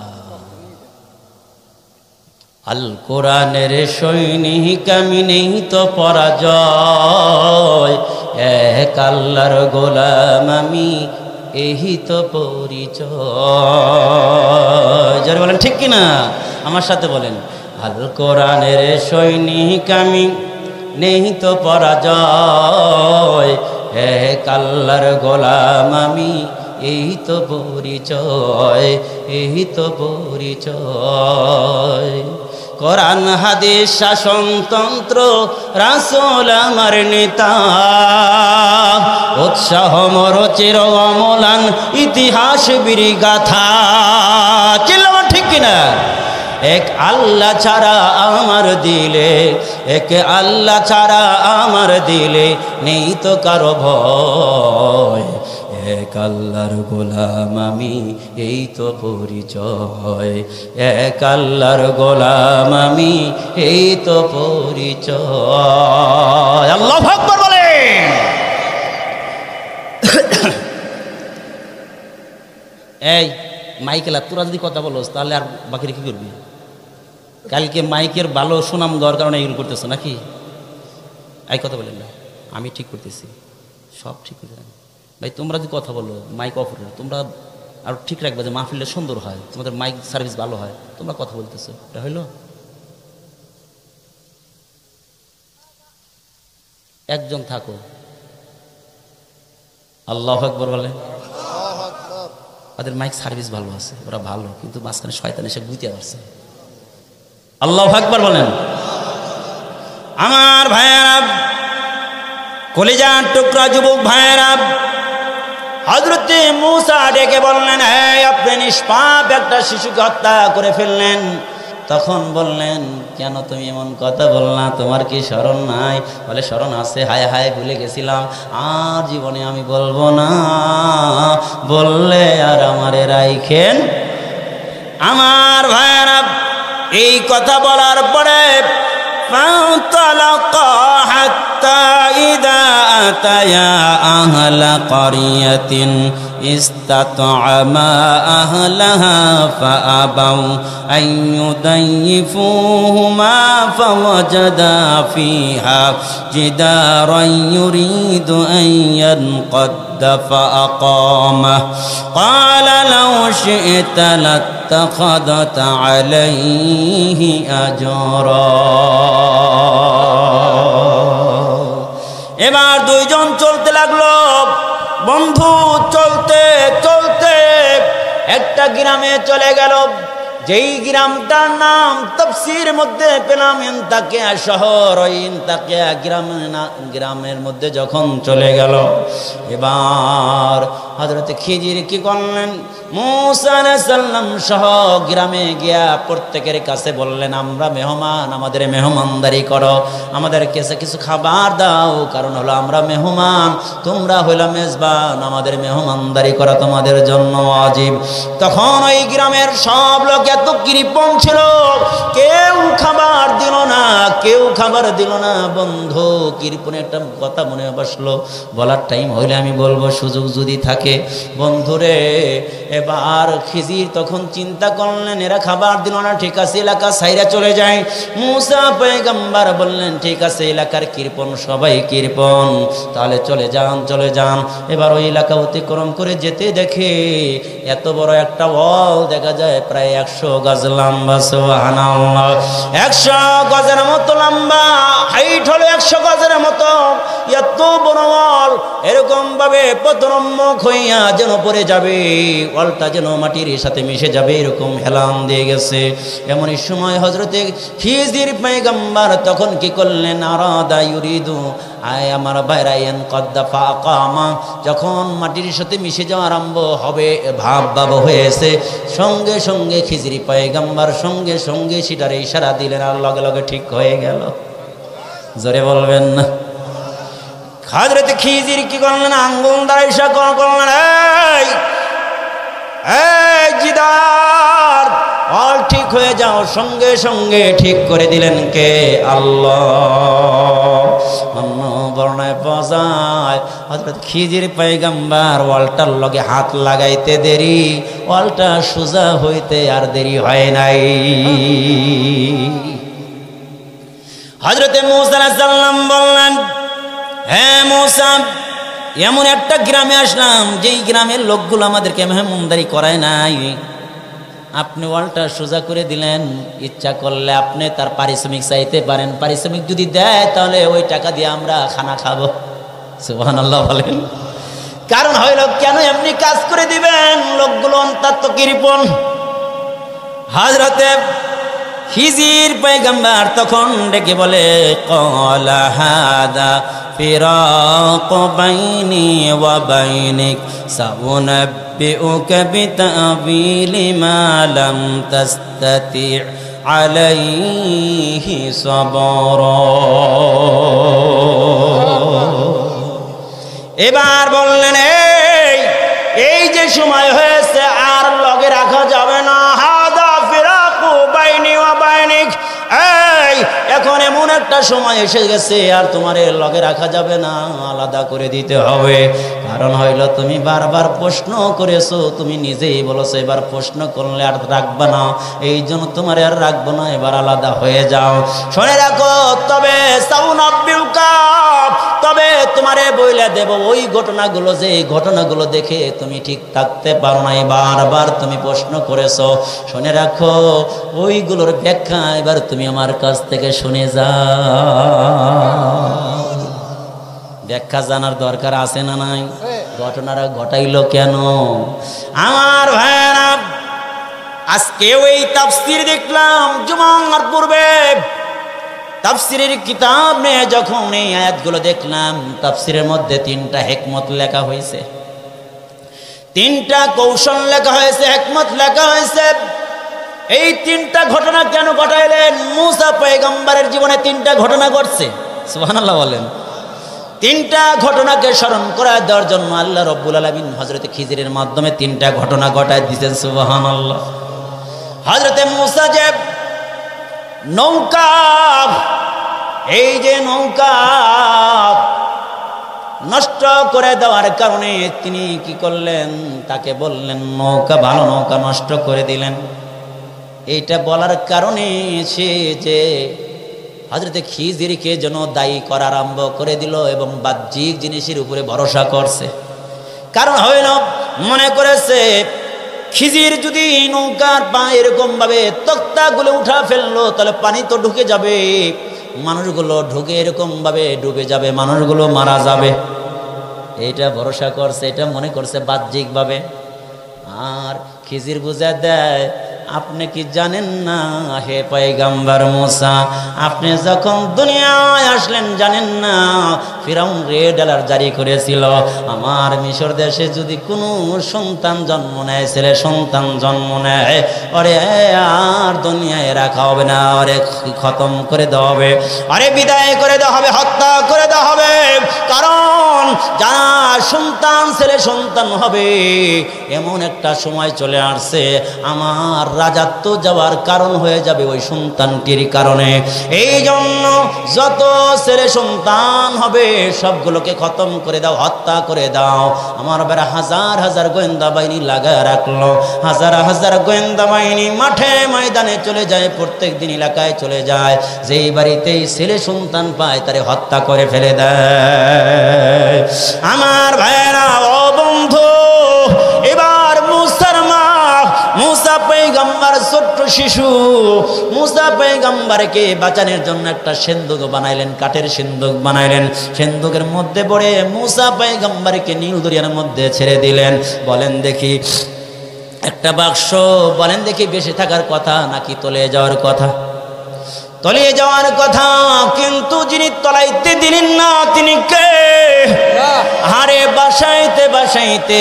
আল কোরআনের সৈনিক আমি, নেই তো পরাজয়, এক আল্লাহর গোলাম আমি, এই তো পরিচয়। যারা বলেন ঠিক কিনা? আমার সাথে বলেন, আল কোরআনের সৈনিক আমি, নেই তো পরাজয়, এক আল্লাহর গোলাম আমি, এই তো পরিচয়, এই তো পরিচয়। কোরআন হাদিস শাসনতন্ত্র রাসূল আমার নেতা, উৎসাহ মরচের অমলান ইতিহাস বীরগাথা। চিল্লাও ঠিক কিনা? এক আল্লাহ ছাড়া আমার দিলে, এক আল্লাহ ছাড়া আমার দিলে নেই তো কারো ভয়, এক আল্লাহর গোলাম আমি, এই তো পরিচয়, এক আল্লাহর গোলাম আমি, এই তো পরিচয়। আল্লাহু আকবার বলেন। এই মাইকেলা, তোরা যদি কথা বলোস তাহলে আর বাকিরা কি করবি? কালকে মাইকের ভালো সুনাম দেওয়ার কারণে এগুলো করতেছো নাকি? এই কথা বলেন না, আমি ঠিক করতেছি, সব ঠিক করে দেন ভাই। তোমরা যদি কথা বলো মাইক অফ করে, তোমরা আর ঠিক রাখবে যে মাহফিলটা সুন্দর হয়, তোমাদের মাইক সার্ভিস ভালো হয়, তোমরা কথা বলতেছো, এটা হইলো? একজন থাকো। আল্লাহু আকবার বলেন। ওদের মাইক সার্ভিস ভালো আছে, ওরা ভালো, কিন্তু মাঝখানে শয়তান এসে গুইতে পারছে। আল্লাহু আকবার বলেন। আমার ভাইয়েরা, কলিজার টুকরা যুবক ভাইয়েরা, হযরতে মূসা ডেকে বললেন, এই আপনি নিষ্পাপ একটা শিশুকে হত্যা করে ফেললেন। তখন বললেন, কেন তুমি এমন কথা বললা? তোমার কি শরণ নাই? বলে, শরণ আছে, হায় হায় ভুলে গেছিলাম, আর জীবনে আমি বলবো না, বললে আর আমারে রাইখেন। আমার ভাইয়েরা, এই কথা বলার পরে فانطلقا حتى إذا أتيا أهل قرية استطعما أهلها فأبوا أن يضيفوهما فوجدا فيها جدارا يريد أن ينقض فأقامه قال لو شئت لاتخذت عليه أجرا এবার দুইজন চলতে লাগলো বন্ধু চলতে চলতে একটা গ্রামে চলে গেল যেই গ্রামটার নাম তাফসীরের মধ্যে পেলাম ইনতাকিয়া শহর ওই ইনতাকিয়া গ্রামের মধ্যে যখন চলে গেল এবার হযরত খিজির কি করলেন মুসা আলাইহিস সালাম সহ গ্রামে গিয়া প্রত্যেকের কাছে বললেন আমরা মেহমান আমাদের মেহমানদারি করো আমাদের কাছে কিছু খাবার দাও কারণ হলো আমরা মেহমান তোমরা হইলা মেজবান আমাদের মেহমানদারি করা তোমাদের জন্য ওয়াজিব তখন ওই গ্রামের সব লোক এত কৃপণ ছিল কেউ খাবার দিল না বন্ধু কৃপণ একটা কথা মনে বসলো বলার টাইম হইলে আমি বলবো সুযোগ যদি থাকে বন্ধুরে এবার খিজির তখন চিন্তা করলেন এরা খাবার দিল না ঠিক আছে এলাকা ছাইরা চলে যায় মুসা পয়গম্বর বললেন ঠিক আছে এলাকার কৃপণ সবাই কৃপণ তাহলে চলে যান এবার ওই এলাকা অতিক্রম করে যেতে দেখে এত বড় একটা ওয়াল দেখা যায় প্রায় 100 গজ লম্বা সুবহানাল্লাহ 100 গজের মতো লম্বা হাইট হলো 100 গজের মতো এত বড় ওয়াল এরকম ভাবে পতনম্মুখ হইয়া যেন পড়ে যাবে ওয়ালটা যেন মাটির সাথে মিশে যাবে এরকম হেলান দিয়ে গেছে এমনই সময় হযরতে খিজির পয়গম্বর তখন কি করলেন আরাদা ইউরিদু আয় আমার বাইরায়ান কদ্দাফা আকামা যখন মাটির সাথে মিশে যাওয়া আরম্ভ হবে ভাব হয়েছে সঙ্গে সঙ্গে খিজির পয়গম্বর সঙ্গে সঙ্গে সেটার ইশারা দিলেন আর লগে লগে ঠিক হয়ে গেল জোরে বলবেন না হযরত খিজির কি করলেন আঙ্গুল দ্বারা ইশারা করলেন এই জিদার অল ঠিক হয়ে যাও সঙ্গে সঙ্গে ঠিক করে দিলেন কে আল্লাহ অন্য বর্ণায় পাওয়া যায় হযরত খিজির পয়গম্বর ওয়ালটার লগে হাত লাগাইতে দেরি ওয়ালটা সোজা হইতে আর দেরি হয় নাই হযরত মুসা আলাইহিস সালাম বললেন হ্যাঁ মুসা এমন একটা গ্রামে আসলাম যেই গ্রামের লোকগুলো আমাদেরকে মেহমানদারি করায় নাই আপনি ওয়ালটা সোজা করে দিলেন ইচ্ছা করলে আপনি তার পারিশ্রমিক চাইতে পারেন পারিশ্রমিক যদি দেয় তাহলে ওই টাকা দিয়ে আমরা খানা খাবো সুবহানাল্লাহ বলেন কারণ হইল কেন এমনি কাজ করে দিবেন লোকগুলো অন্তত কৃপণ হযরতে খিজির পয়গম্বর তখন ডেকে বলে ক্বালা হাদা ফিরাক বাইনি ওয়া বাইনিক সাউনাব্বিউকা বিতাবিলি মা লাম তাস্তাতি আলাইহি সাবরা এবার বললেন এই যে সময় হয়েছে আর লগে রাখা যাবে না হাদা ফিরাকু বাইনি ওয়া বাইনিক এখন এমন একটা সময় এসে গেছে আর তোমার লগে রাখা যাবে না আলাদা করে দিতে হবে কারণ হইল তুমি বারবার প্রশ্ন করেছো তুমি নিজেই বলেছো এবার প্রশ্ন করলে আর রাখবে না এই জন্য তোমার আর রাখবো না এবার আলাদা হয়ে যাও শুনে রাখো তবে তবে তোমারে বইলে দেব ওই ঘটনাগুলো যে ঘটনাগুলো দেখে তুমি ঠিক থাকতে পারো না বারবার তুমি প্রশ্ন করেছো শুনে রাখো ওইগুলোর ব্যাখ্যা এবার তুমি আমার কাছ থেকে শুনে যাও ব্যাখ্যা জানার দরকার আছে না নাই ঘটনাটা ঘটাইলো কেন আমার ভাইরা আজকে ওই তাফসীর দেখলাম জুমার পূর্বে তাফসীরের কিতাব নিয়ে যখন এই আয়াতগুলো দেখলাম তাফসীরের মধ্যে 3টা হিকমত লেখা হয়েছে 3টা কৌশল লেখা হয়েছে হিকমত লেখা হয়েছে এই 3টা ঘটনা কেন ঘটাইলেন মুসা পয়গম্বরের জীবনে 3টা ঘটনা ঘটছে সুবহানাল্লাহ বলেন 3টা ঘটনাকে স্মরণ করায় দেওয়ার জন্য আল্লাহ রাব্বুল আলামিন হযরত খিজিরের মাধ্যমে 3টা ঘটনা ঘটায় দিয়েছেন সুবহানাল্লাহ হযরত মুসা যে নৌকা এই যে নৌকা নষ্ট করে দেওয়ার কারণে তিনি কি করলেন, তাকে বললেন নৌকা, ভালো নৌকা নষ্ট করে দিলেন। এইটা বলার কারণে সে যে হযরতে খিজিরকে যেন দায়ী করা আরম্ভ করে দিল এবং বাহ্যিক জিনিসের উপরে ভরসা করছে। কারণ হইল মনে করেছে খিজির যদি নৌকার পা এরকম ভাবে তক্তাগুলো উঠা ফেললো তাহলে পানি তো ঢুকে যাবে, মানুষগুলো ঢুকে এরকম ভাবে ডুবে যাবে, মানুষগুলো মারা যাবে। এইটা ভরসা করছে, এটা মনে করছে বাহ্যিক ভাবে। আর খিজির বুঝা দেয়, আপনি কি জানেন না হে পয়গম্বর মুসা, আপনি যখন দুনিয়ায় আসলেন জানেন না ফিরাউন রেড অ্যালার্ট জারি করেছিল, আমার মিশর দেশে যদি কোনো সন্তান জন্ম নেয়, ছেলে সন্তান জন্ম নেয়, ওরে আর দুনিয়ায় রাখা হবে না, ওরে খতম করে দেওয়া হবে, আরে বিদায় করে দেওয়া হবে, হত্যা করে দেওয়া হবে। কারণ যারা সন্তান ছেলে সন্তান হবে এমন একটা সময় চলে আসছে আমার রাজত্ব যাওয়ার কারণ হয়ে যাবে ওই সন্তানটির কারণে। এই জন্য যত ছেলে সন্তান হবে সবগুলোকে খতম করে দাও, হত্যা করে দাও। আমার বেড়া হাজার হাজার গোয়েন্দা বাহিনী লাগায় রাখলো, হাজার হাজার গোয়েন্দা বাহিনী মাঠে ময়দানে চলে যায়, প্রত্যেক দিন এলাকায় চলে যায়, যেই বাড়িতেই ছেলে সন্তান পায় তারে হত্যা করে ফেলে দেয়। আমার ভাইরা ও বন্ধু, এবার মুসার মা, মুসা পয়গম্বর ছোট্ট শিশু, মুসা পয়গম্বরকে বাঁচানোর জন্য একটা সিন্দুক বানাইলেন, কাঠের সিন্দুক বানাইলেন। সিন্দুকের মধ্যে পড়ে মুসা পয়গম্বরকে নীল দরিয়ার মধ্যে ছেড়ে দিলেন। বলেন দেখি একটা বাক্স, বলেন দেখি বেঁচে থাকার কথা নাকি তলিয়ে যাওয়ার কথা? তলিয়ে যাওয়ার কথা। কিন্তু যিনি তলাইতে দিলেন না তিনি কে? আরে বাসাইতে বাসাইতে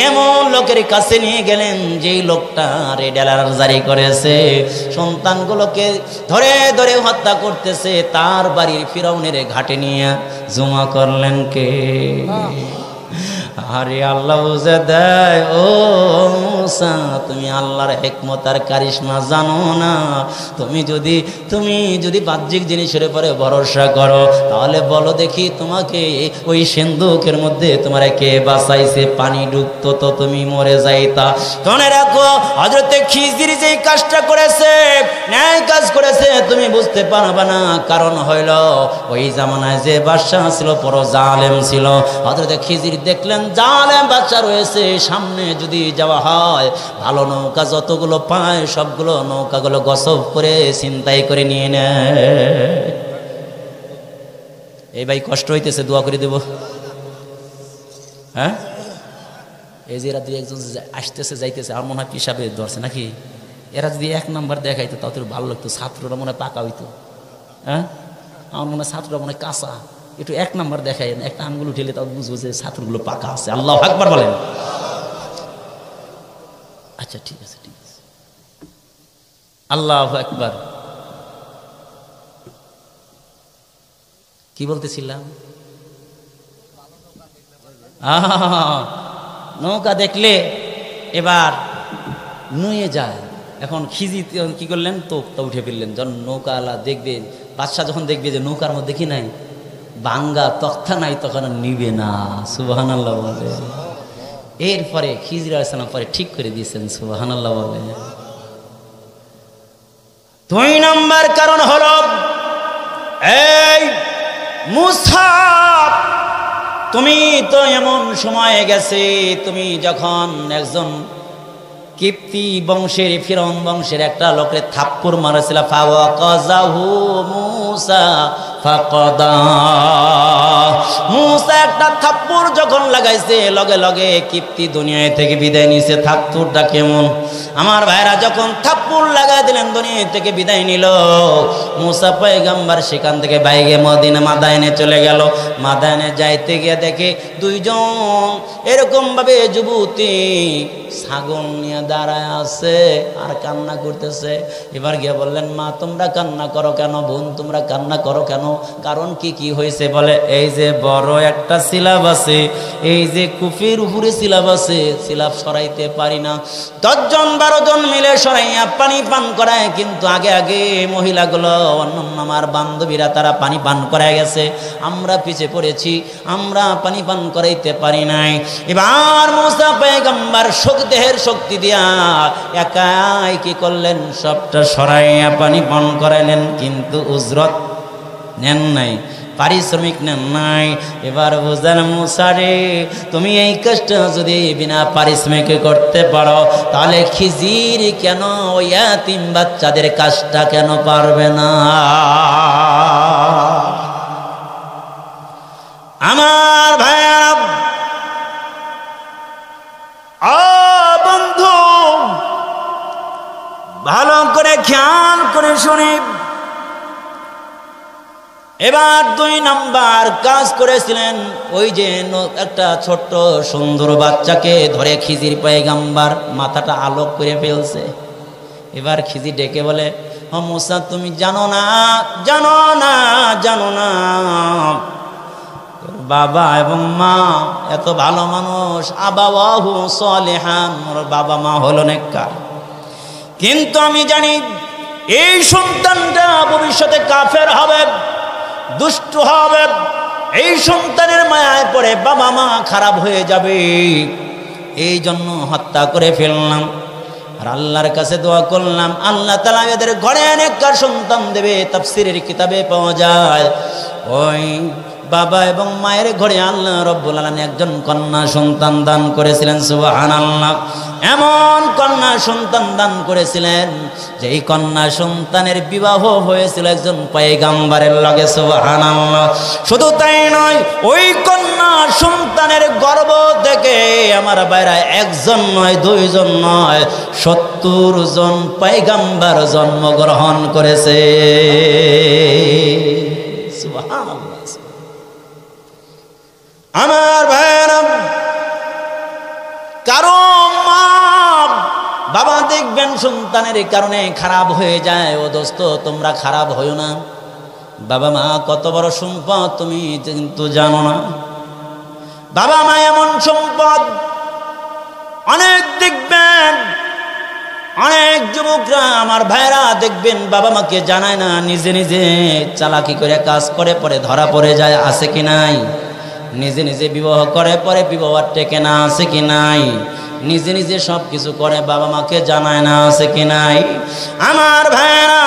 এমন লোকের কাছে নিয়ে গেলেন যেই লোকটা রেড অ্যালার্ট জারি করেছে, সন্তানগুলোকে ধরে ধরে হত্যা করতেছে, তার বাড়ির ফিরাউনের ঘাটে নিয়ে জমা করলেন কে? আরে আল্লাহ বুঝে দেয়, ও মুসা তুমি আল্লাহর হিকমত আর কারিশমা জানো না। তুমি যদি বাহ্যিক জিনিসের উপরে ভরসা করো তাহলে বলো দেখি তোমাকে ওই সিন্ধুকের মধ্যে তোমার কে বাঁচাইছে? পানি ডুবতো তো তুমি মরে যাইতা। মনে রাখো হযরতে খিজির যে কাজটা করেছে, ন্যায় কাজ করেছে, তুমি বুঝতে পারবে না। কারণ হইল ওই জামানায় যে বাদশা ছিল বড় জালেম ছিল। হযরতে খিজির দেখলেন জালেম বাদশা রয়েছে, সামনে যদি যাওয়া হয় ভালো নৌকা যতগুলো পায় সবগুলো নৌকাগুলো গসব করে ছিনতাই করে নিয়ে নেয়। এই ভাই কষ্ট হইতেছে, দোয়া করে দেব। হ্যাঁ, এই যে এরা দুই একজন আসতেছে যাইতেছে, আমার মনে হয় পিসাবে ধরছে নাকি? এরা যদি এক নাম্বার দেখাইতো তাও তো ভালো লাগতো, ছাত্ররা মনে হয় পাকা হইতো। হ্যাঁ, আমার মনে হয় ছাত্ররা মনে হয় কাঁচা, একটু এক নাম্বার দেখায়, একটা আঙ্গুল উঠেলে তাও বুঝবো যে ছাত্রগুলো পাকা আছে। আল্লাহু আকবার বলেন। আচ্ছা ঠিক আছে, ঠিক আছে, আল্লাহু আকবার। কি বলতেছিলাম? নৌকা দেখলে এবার নুয়ে যায়। এখন খিজি কি করলেন, তোপটা উঠে ফেললেন। যখন নৌকা আলা দেখবে, বাদশা যখন দেখবে যে নৌকার মধ্যে কি নাই, ভাঙ্গা তক্তা নাই, তখন নিবে না। সুবহানাল্লাহ বলে। এরপরে খিজির আলাইহিস সালাম পরে ঠিক করে দিয়েছেন। সুবহানাল্লাহ বলে। 2 নম্বর কারণ হলো এই মুসা, তুমি তো এমন সময় গেছে, তুমি যখন একজন কিপ্তি বংশের ফিরআউন বংশের একটা লোকের থাপ্পড় মারছিল, ফাওয়াকাযাহু মুসা ফাকাদা। মুসা একটা থাপ্পড় যখন লাগাইছে লগে লগে কিপ্তি দুনিয়া থেকে বিদায় নিছে। থাপ্পড়টা কেমন আমার ভাইরা, যখন থাপ্পড় লাগাই দিলেন দুনিয়া থেকে বিদায় নিল, মুসা পয়গম্বর সেখান থেকে বাইরে মদিনা মাদায়েনে চলে গেল। মাদায়েনে যাইতে গিয়ে দেখে 2 জন এরকম ভাবে যুবতী ছাগল নিয়ে দাঁড়ায় আছে আর কান্না করতেছে। এবার গিয়ে বললেন, মা তোমরা কান্না করো কেন? বোন তোমরা কান্না করো কেন? কারণ কি হয়েছে বলে, এই যে বড় একটা সিলাব আছে, এই যে কুফির উপরে সিলাব আছে, সিলাব সরাইতে পারি না। 10 জন 12 জন মিলে সরাইয়া পানি পান করায়, কিন্তু আগে মহিলাগুলো অন্যান্য আমার বান্ধবীরা তারা পানি পান করায় গেছে, আমরা পিছে পড়েছি, আমরা পানি পান করাইতে পারি নাই। এবার মুসা পয়গম্বর দেহের শক্তি দিয়া একাই কি করলেন, সবটা সরাইয়া পানি পান করাইলেন, কিন্তু উজরত নেন নাই, পারিশ্রমিক নেন নাই। এবার বুঝলেন মুসা রে, তুমি এই কাজটা যদি বিনা পারিশ্রমিকে করতে পারো, তাহলে খিজির কেন ওই ইয়াতীম বাচ্চাদের কাজটা কেন পারবে না? আমার ভাইরা, বন্ধু ভালো করে খেয়াল করে শুনি। এবার 2 নাম্বার কাজ করেছিলেন, ওই যে একটা ছোট্ট সুন্দর বাচ্চাকে ধরে খিজির পয়গম্বর মাথাটা আলোক করে ফেলছে। এবার খিজির ডেকে বলে, ও মুসা তুমি জানো না বাবা এবং মা এত ভালো মানুষ, আবাওয়াহু সালিহান, ওর বাবা মা হলো নেককার, কিন্তু আমি জানি এই সন্তানটা ভবিষ্যতে কাফের হবে, দুষ্ট হবে, এই সন্তানের মায়ায় পড়ে বাবা মা খারাপ হয়ে যাবে, এই জন্য হত্যা করে ফেললাম। আর আল্লাহর কাছে দোয়া করলাম, আল্লাহ তাআলা এদের ঘরে নেককার সন্তান দেবে। তাফসীরের কিতাবে পাওয়া যায়, ওই বাবা এবং মায়ের ঘরে আল্লাহ রব্বুল আলামিন একজন কন্যা সন্তান দান করেছিলেন। সুবহানাল্লাহ, এমন কন্যা সন্তান দান করেছিলেন যে এই কন্যা সন্তানের বিবাহ হয়েছিল একজন পয়গম্বরের লগে। সুবহানাল্লাহ, শুধু তাই নয়, ওই কন্যা সন্তানের গর্ভ থেকে আমার ভাইরা 1 জন নয় 2 জন নয় 70 জন পয়গম্বর জন্মগ্রহণ করেছে। সুবহানাল্লাহ, আমার ভাইরা, কারো মা বাবা দেখবেন সন্তানের কারণে খারাপ হয়ে যায়। ও দোস্ত, তোমরা খারাপ হইও না। বাবা মা কত বড় সম্পদ তুমি কিন্তু জানো না। বাবা মা এমন সম্পদ, অনেক দেখবেন অনেক যুবকরা আমার ভাইরা দেখবেন বাবা মাকে জানায় না, নিজে নিজে চালাকি করে কাজ করে, পরে ধরা পড়ে যায়, আছে কি নাই? নিজে নিজে বিবাহ করে, পরে বিবাহ টেকে না, আছে কি নাই? নিজে নিজে সব কিছু করে, বাবা মাকে জানায় না, আছে কি নাই? আমার ভাইরা,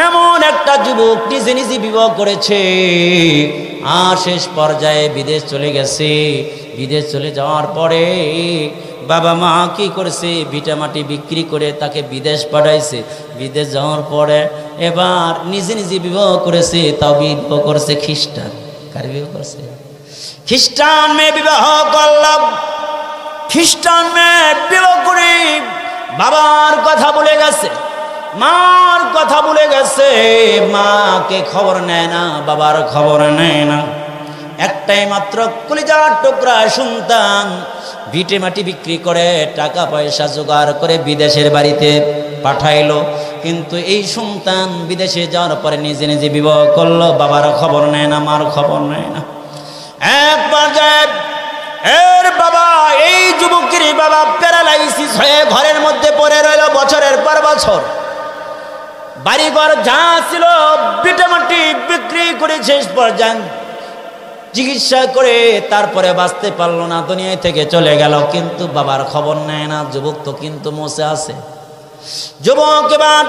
এমন একটা যুবক নিজে নিজে বিবাহ করেছে, আর শেষ পর্যায়ে বিদেশ চলে গেছে। বিদেশ চলে যাওয়ার পরে বাবা মা কি করেছে, ভিটামাটি বিক্রি করে তাকে বিদেশ পাঠাইছে। বিদেশ যাওয়ার পরে এবার নিজে নিজে বিবাহ করেছে, তাও বিবাহ করেছে খ্রিস্টান। কার বিবাহ করছে? খ্রিস্টান মেয়ে বিবাহ করলাম। খ্রিস্টান মেয়ে বিবাহ করে বাবার কথা বলে গেছে, মার কথা বলে গেছে। মাকে খবর নেয় না, বাবার খবর নেয় না। একটাই মাত্র কলিজার টুকরা সন্তান, ভিটে মাটি বিক্রি করে টাকা পয়সা জোগাড় করে বিদেশের বাড়িতে পাঠাইলো। কিন্তু এই সন্তান বিদেশে যাওয়ার পরে নিজে নিজে বিবাহ করলো, বাবার খবর নেয় না, মার খবর নেয় না। এক পর্যায়ে এর বাবা, এই যুবকের বাবা প্যারালাইসিস হয়ে ঘরের মধ্যে পড়ে রইল বছরের পর বছর। বাড়িঘর যা ছিল ভিটামাটি বিক্রি করে শেষ পর্যায়ে চিকিৎসা করে তারপরে বাঁচতে পারলো না, দুনিয়া থেকে চলে গেল। কিন্তু বাবার খবর নেয় না। যুবক তো কিন্তু মসে আছে। যুবক এবার